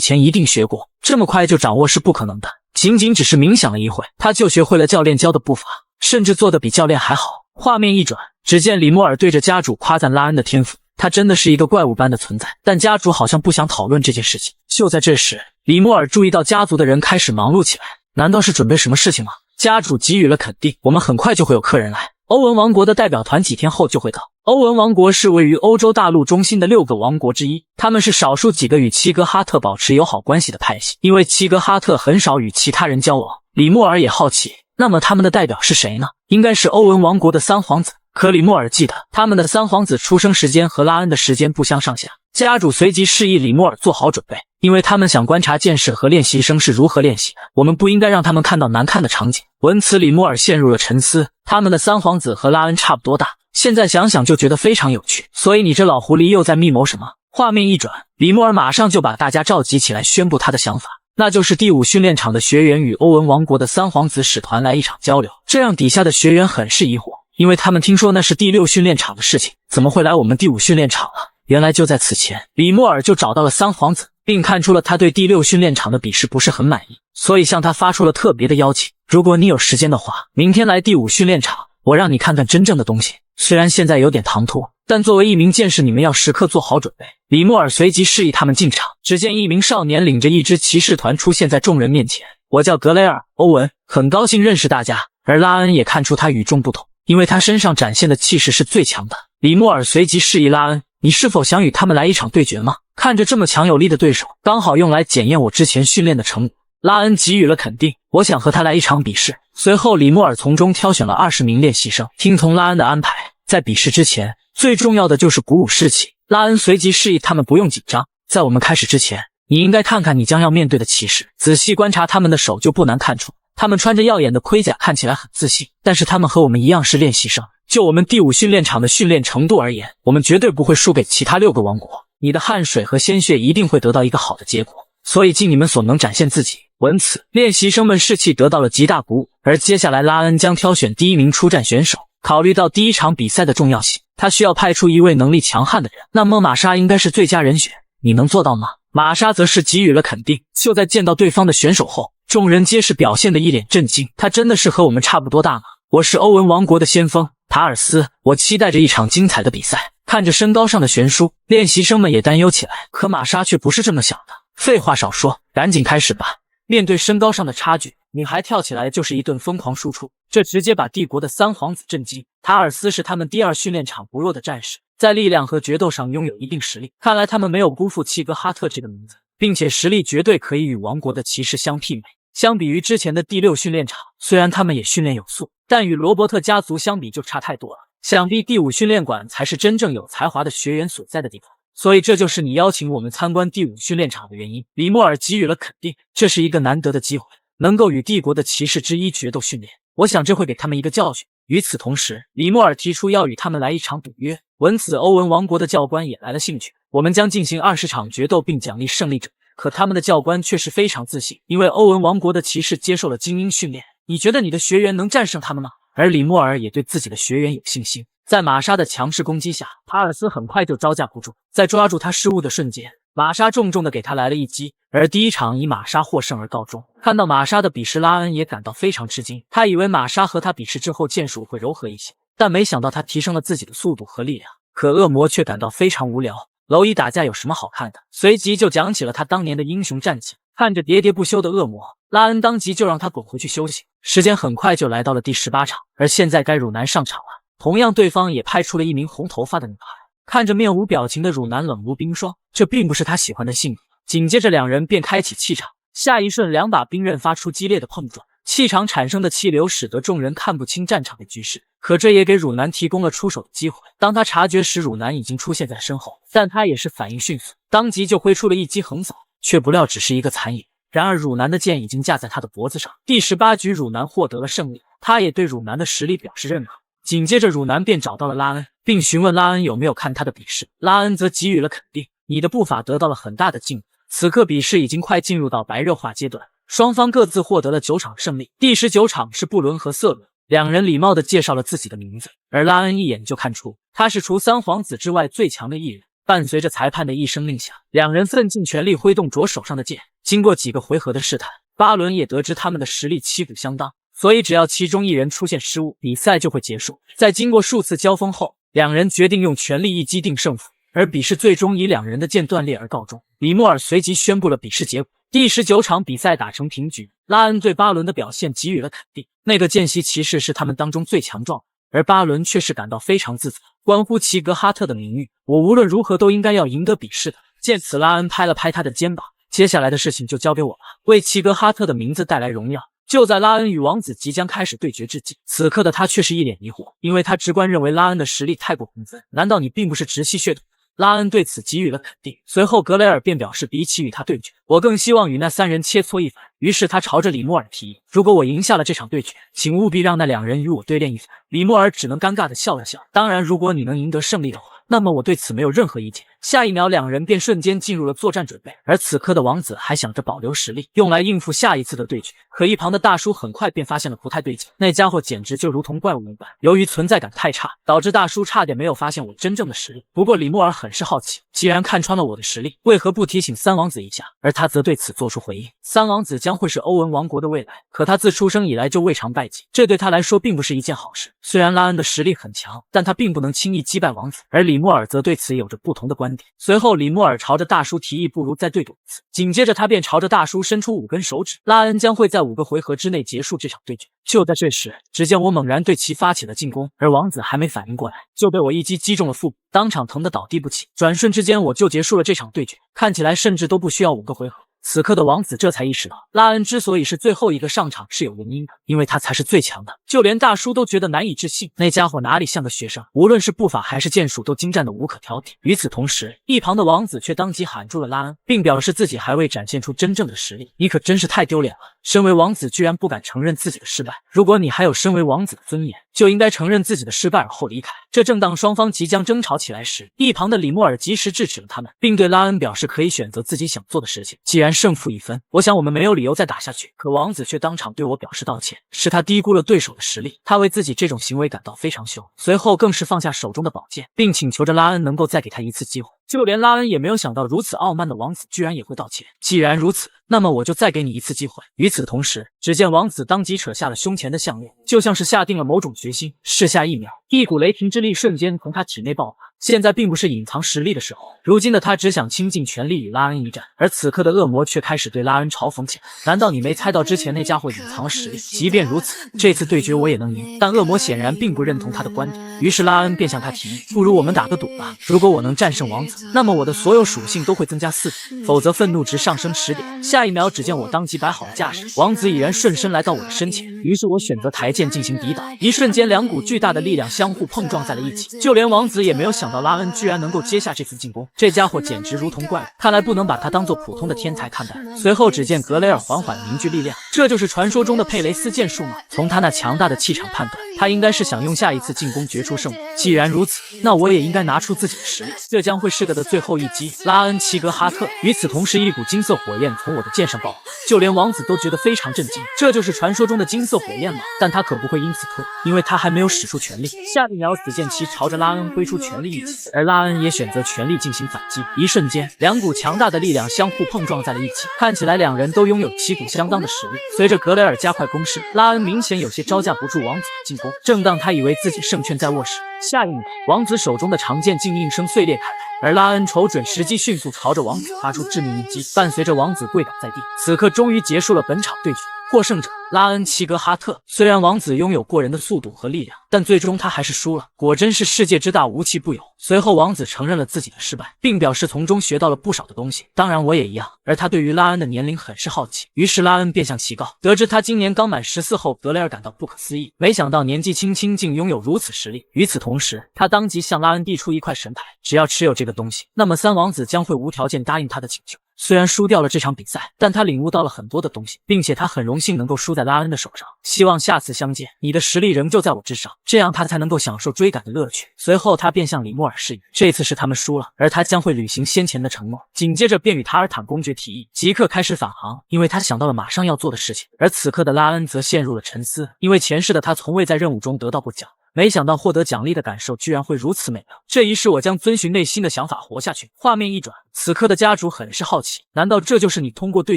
前一定学过，这么快就掌握是不可能的。仅仅只是冥想了一会，他就学会了教练教的步伐，甚至做得比教练还好。画面一转，只见李莫尔对着家主夸赞拉恩的天赋，他真的是一个怪物般的存在。但家主好像不想讨论这件事情。就在这时，李莫尔注意到家族的人开始忙碌起来，难道是准备什么事情吗？家主给予了肯定，我们很快就会有客人来。欧文王国的代表团几天后就会到。欧文王国是位于欧洲大陆中心的6个王国之一，他们是少数几个与齐格哈特保持友好关系的派系，因为齐格哈特很少与其他人交往。李莫尔也好奇，那么他们的代表是谁呢？应该是欧文王国的3皇子。可李莫尔记得，他们的3皇子出生时间和拉恩的时间不相上下。家主随即示意李莫尔做好准备，因为他们想观察剑士和练习生是如何练习的，我们不应该让他们看到难看的场景。闻此，李莫尔陷入了沉思。他们的3皇子和拉恩差不多大，现在想想就觉得非常有趣。所以你这老狐狸又在密谋什么？画面一转，李莫尔马上就把大家召集起来，宣布他的想法，那就是第5训练场的学员与欧文王国的三皇子使团来一场交流。这让底下的学员很是疑惑，因为他们听说那是第6训练场的事情，怎么会来我们第5训练场了？原来就在此前，李莫尔就找到了三皇子，并看出了他对第6训练场的比试不是很满意，所以向他发出了特别的邀请。如果你有时间的话，明天来第5训练场，我让你看看真正的东西。虽然现在有点唐突，但作为一名剑士，你们要时刻做好准备。李莫尔随即示意他们进场。只见一名少年领着一支骑士团出现在众人面前。我叫格雷尔·欧文，很高兴认识大家。而拉恩也看出他与众不同，因为他身上展现的气势是最强的。李莫尔随即示意拉恩，你是否想与他们来一场对决吗？看着这么强有力的对手，刚好用来检验我之前训练的成果。拉恩给予了肯定，我想和他来一场比试。随后李莫尔从中挑选了20名练习生，听从拉恩的安排。在比试之前，最重要的就是鼓舞士气。拉恩随即示意他们不用紧张，在我们开始之前，你应该看看你将要面对的骑士，仔细观察他们的手就不难看出，他们穿着耀眼的盔甲，看起来很自信，但是他们和我们一样是练习生。就我们第5训练场的训练程度而言，我们绝对不会输给其他6个王国。你的汗水和鲜血一定会得到一个好的结果，所以尽你们所能展现自己。闻此，练习生们士气得到了极大鼓舞。而接下来拉恩将挑选第1名出战选手。考虑到第1场比赛的重要性，他需要派出一位能力强悍的人，那么玛莎应该是最佳人选。你能做到吗？玛莎则是给予了肯定。就在见到对方的选手后，众人皆是表现得一脸震惊。他真的是和我们差不多大吗？我是欧文王国的先锋塔尔斯，我期待着一场精彩的比赛。看着身高上的悬殊，练习生们也担忧起来。可玛莎却不是这么想的。废话少说，赶紧开始吧。面对身高上的差距，女孩跳起来就是一顿疯狂输出，这直接把帝国的三皇子震惊。塔尔斯是他们第2训练场不弱的战士，在力量和决斗上拥有一定实力。看来他们没有辜负契格哈特这个名字，并且实力绝对可以与王国的骑士相媲美。相比于之前的第6训练场，虽然他们也训练有素，但与罗伯特家族相比就差太多了。想必第5训练馆才是真正有才华的学员所在的地方。所以这就是你邀请我们参观第5训练场的原因。李莫尔给予了肯定，这是一个难得的机会，能够与帝国的骑士之一决斗训练，我想这会给他们一个教训。与此同时，李莫尔提出要与他们来一场赌约。闻此，欧文王国的教官也来了兴趣，我们将进行20场决斗并奖励胜利者。可他们的教官却是非常自信，因为欧文王国的骑士接受了精英训练。你觉得你的学员能战胜他们吗？而李莫尔也对自己的学员有信心。在玛莎的强势攻击下，塔尔斯很快就招架不住，在抓住他失误的瞬间，玛莎重重的给他来了一击，而第1场以玛莎获胜而告终。看到玛莎的比试，拉恩也感到非常吃惊，他以为玛莎和他比试之后剑术会柔和一些，但没想到他提升了自己的速度和力量。可恶魔却感到非常无聊，蝼蚁打架有什么好看的？随即就讲起了他当年的英雄战绩。看着喋喋不休的恶魔，拉恩当即就让他滚回去休息。时间很快就来到了第18场，而现在该汝南上场了。同样，对方也派出了一名红头发的女孩。看着面无表情的汝南冷如冰霜，这并不是他喜欢的性格。紧接着两人便开启气场，下一瞬2把兵刃发出激烈的碰撞，气场产生的气流使得众人看不清战场的局势，可这也给汝南提供了出手的机会。当他察觉时，汝南已经出现在身后，但他也是反应迅速，当即就挥出了一击横扫，却不料只是一个残影。然而汝南的剑已经架在他的脖子上。第18局汝南获得了胜利，他也对汝南的实力表示认可。紧接着汝南便找到了拉恩，并询问拉恩有没有看他的比试。拉恩则给予了肯定，你的步伐得到了很大的进步。此刻比试已经快进入到白热化阶段，双方各自获得了9场胜利。第19场是布伦和瑟伦，两人礼貌地介绍了自己的名字，而拉恩一眼就看出他是除三皇子之外最强的一人。伴随着裁判的一声令下，两人奋尽全力挥动着手上的剑。经过几个回合的试探，巴伦也得知他们的实力旗鼓相当，所以只要其中一人出现失误，比赛就会结束。在经过数次交锋后，两人决定用全力一击定胜负，而比试最终以两人的剑断裂而告终。李莫尔随即宣布了比试结果。第19场比赛打成平局，拉恩对巴伦的表现给予了肯定。那个见习骑士是他们当中最强壮的，而巴伦却是感到非常自责，关乎齐格哈特的名誉，我无论如何都应该要赢得比试的。见此，拉恩拍了拍他的肩膀，接下来的事情就交给我了，为齐格哈特的名字带来荣耀。就在拉恩与王子即将开始对决之际，此刻的他却是一脸疑惑，因为他直观认为拉恩的实力太过平分。难道你并不是直系血统？拉恩对此给予了肯定。随后格雷尔便表示，比起与他对决，我更希望与那3人切磋一番。于是他朝着李莫尔提议，如果我赢下了这场对决，请务必让那2人与我对练一番。李莫尔只能尴尬地笑了笑，当然，如果你能赢得胜利的话，那么我对此没有任何意见。下一秒，2人便瞬间进入了作战准备，而此刻的王子还想着保留实力，用来应付下一次的对决。可一旁的大叔很快便发现了不太对劲，那家伙简直就如同怪物一般。由于存在感太差，导致大叔差点没有发现我真正的实力。不过李莫尔很是好奇，既然看穿了我的实力，为何不提醒3王子一下？而他则对此做出回应：3王子将会是欧文王国的未来，可他自出生以来就未尝败绩，这对他来说并不是一件好事。虽然拉恩的实力很强，但他并不能轻易击败王子，而李莫尔则对此有着不同的观点。随后李莫尔朝着大叔提议，不如再对赌一次。紧接着他便朝着大叔伸出5根手指，拉恩将会在5个回合之内结束这场对决。就在这时，只见我猛然对其发起了进攻，而王子还没反应过来，就被我一击击中了腹部，当场疼得倒地不起。转瞬之间我就结束了这场对决，看起来甚至都不需要5个回合。此刻的王子这才意识到，拉恩之所以是最后一个上场是有原因的，因为他才是最强的。就连大叔都觉得难以置信，那家伙哪里像个学生，无论是步伐还是剑术都精湛的无可挑剔。与此同时，一旁的王子却当即喊住了拉恩，并表示自己还未展现出真正的实力。你可真是太丢脸了，身为王子居然不敢承认自己的失败。如果你还有身为王子的尊严，就应该承认自己的失败而后离开。这正当双方即将争吵起来时，一旁的李莫尔及时制止了他们，并对拉恩表示可以选择自己想做的事情。既然胜负已分，我想我们没有理由再打下去。可王子却当场对我表示道歉，是他低估了对手的实力，他为自己这种行为感到非常羞。随后更是放下手中的宝剑，并请求着拉恩能够再给他一次机会。就连拉恩也没有想到，如此傲慢的王子居然也会道歉。既然如此，那么我就再给你一次机会。与此同时，只见王子当即扯下了胸前的项链，就像是下定了某种决心。试下一秒，一股雷霆之力瞬间从他体内爆发。现在并不是隐藏实力的时候，如今的他只想倾尽全力与拉恩一战。而此刻的恶魔却开始对拉恩嘲讽起来：难道你没猜到之前那家伙隐藏了实力？即便如此，这次对决我也能赢。但恶魔显然并不认同他的观点，于是拉恩便向他提议：不如我们打个赌吧，如果我能战胜王子，那么我的所有属性都会增加4点，否则愤怒值上升10点。下一秒，只见我当即摆好了架势，王子已然顺身来到我的身前，于是我选择抬剑进行抵挡。一瞬间，2股巨大的力量相互碰撞在了一起，就连王子也没有想到拉恩居然能够接下这次进攻，这家伙简直如同怪物，看来不能把他当做普通的天才看待。随后只见格雷尔缓缓凝聚力量，这就是传说中的佩雷斯剑术吗？从他那强大的气场判断，他应该是想用下一次进攻决出胜负。既然如此，那我也应该拿出自己的实力，这将会是个的最后一击。拉恩齐格哈特。与此同时，一股金色火焰从我的剑上爆发，就连王子都觉得非常震惊，这就是传说中的金色火焰吗？但他可不会因此退，因为他还没有使出全力。下一秒，紫剑旗朝着拉恩挥出全力一击，而拉恩也选择全力进行反击。一瞬间，2股强大的力量相互碰撞在了一起，看起来2人都拥有旗鼓相当的实力。随着格雷尔加快攻势，拉恩明显有些招架不住王子的进攻。正当他以为自己胜券在握时，下一秒，王子手中的长剑竟应声碎裂开来，而拉恩瞅准时机，迅速朝着王子发出致命一击，伴随着王子跪倒在地。此刻终于结束了本场对决，获胜者拉恩齐格哈特。虽然王子拥有过人的速度和力量，但最终他还是输了。果真是世界之大，无奇不有。随后王子承认了自己的失败，并表示从中学到了不少的东西，当然我也一样。而他对于拉恩的年龄很是好奇，于是拉恩便向其告。得知他今年刚满14后，格雷尔感到不可思议，没想到年纪轻轻竟拥有如此实力。与此同时，他当即向拉恩递出一块神牌，只要持有这个东西，那么3王子将会无条件答应他的请求。虽然输掉了这场比赛，但他领悟到了很多的东西，并且他很荣幸能够输在拉恩的手上。希望下次相见，你的实力仍旧在我之上，这样他才能够享受追赶的乐趣。随后他便向李莫尔示意，这次是他们输了，而他将会履行先前的承诺。紧接着便与塔尔坦公爵提议即刻开始返航，因为他想到了马上要做的事情。而此刻的拉恩则陷入了沉思，因为前世的他从未在任务中得到过奖。没想到获得奖励的感受居然会如此美妙，这一世我将遵循内心的想法活下去。画面一转，此刻的家主很是好奇，难道这就是你通过对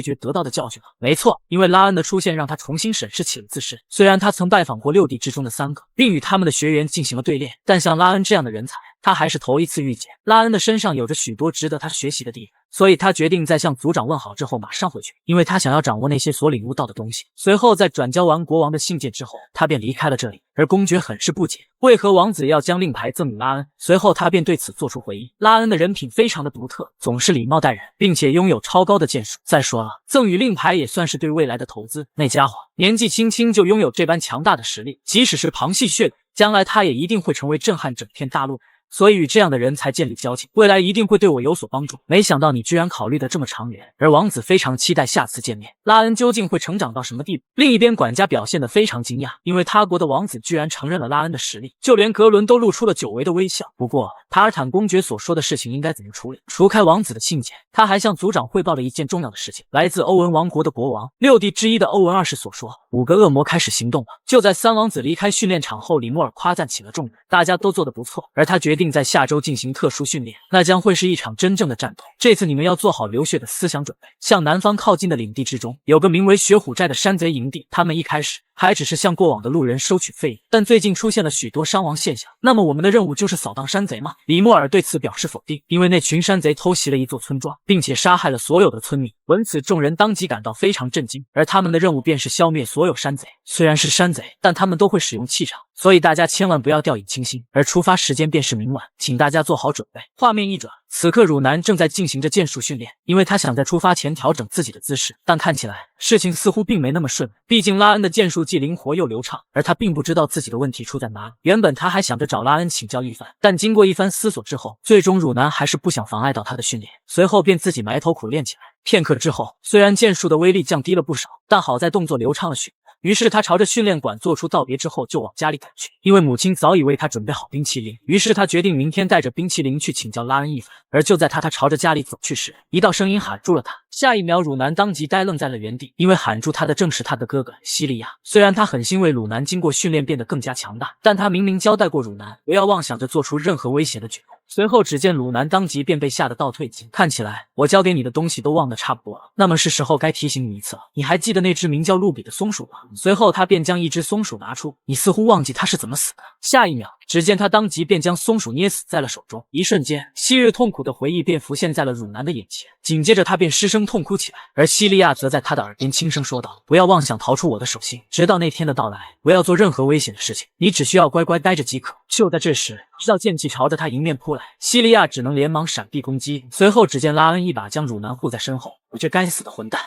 决得到的教训吗？没错，因为拉恩的出现让他重新审视起了自身。虽然他曾拜访过6帝之中的3个，并与他们的学员进行了对练，但像拉恩这样的人才，他还是头一次遇见。拉恩的身上有着许多值得他学习的地方，所以他决定在向族长问好之后马上回去，因为他想要掌握那些所领悟到的东西。随后在转交完国王的信件之后，他便离开了这里。而公爵很是不解，为何王子要将令牌赠与拉恩？随后他便对此做出回应。拉恩的人品非常的独特，总是礼貌待人，并且拥有超高的剑术。再说了，赠与令牌也算是对未来的投资。那家伙年纪轻轻就拥有这般强大的实力，即使是旁系血统，将来他也一定会成为震撼整片大陆。所以与这样的人才建立交情，未来一定会对我有所帮助。没想到你居然考虑得这么长远。而王子非常期待下次见面，拉恩究竟会成长到什么地步？另一边，管家表现得非常惊讶，因为他国的王子居然承认了拉恩的实力，就连格伦都露出了久违的微笑。不过，塔尔坦公爵所说的事情应该怎么处理？除开王子的信件，他还向族长汇报了一件重要的事情，来自欧文王国的国王六弟之一的欧文二世所说，5个恶魔开始行动了。就在三王子离开训练场后，里莫尔夸赞起了众人，大家都做得不错，而他决定在下周进行特殊训练，那将会是一场真正的战斗。这次你们要做好流血的思想准备。向南方靠近的领地之中，有个名为雪虎寨的山贼营地，他们一开始还只是向过往的路人收取费用，但最近出现了许多伤亡现象。那么我们的任务就是扫荡山贼吗？李莫尔对此表示否定，因为那群山贼偷袭了一座村庄，并且杀害了所有的村民。闻此，众人当即感到非常震惊，而他们的任务便是消灭所有山贼。虽然是山贼，但他们都会使用气场，所以大家千万不要掉以轻心。而出发时间便是明晚，请大家做好准备。画面一转，此刻汝南正在进行着剑术训练，因为他想在出发前调整自己的姿势，但看起来事情似乎并没那么顺利。毕竟拉恩的剑术既灵活又流畅，而他并不知道自己的问题出在哪里。原本他还想着找拉恩请教一番，但经过一番思索之后，最终汝南还是不想妨碍到他的训练，随后便自己埋头苦练起来。片刻之后，虽然剑术的威力降低了不少，但好在动作流畅了许多。于是他朝着训练馆做出道别之后，就往家里赶去。因为母亲早已为他准备好冰淇淋，于是他决定明天带着冰淇淋去请教拉恩一番。而就在他朝着家里走去时，一道声音喊住了他。下一秒，汝南当即呆愣在了原地，因为喊住他的正是他的哥哥西利亚。虽然他很欣慰汝南经过训练变得更加强大，但他明明交代过汝南不要妄想着做出任何威胁的举动。随后，只见鲁南当即便被吓得倒退几。看起来我教给你的东西都忘得差不多了，那么是时候该提醒你一次了。你还记得那只名叫露比的松鼠吗？随后他便将一只松鼠拿出，你似乎忘记它是怎么死的。下一秒，只见他当即便将松鼠捏死在了手中。一瞬间，昔日痛苦的回忆便浮现在了汝南的眼前。紧接着，他便失声痛哭起来，而西利亚则在他的耳边轻声说道：“不要妄想逃出我的手心，直到那天的到来，不要做任何危险的事情，你只需要乖乖待着即可。”就在这时，一道剑气朝着他迎面扑来，西利亚只能连忙闪避攻击。随后，只见拉恩一把将汝南护在身后：“我这该死的混蛋！”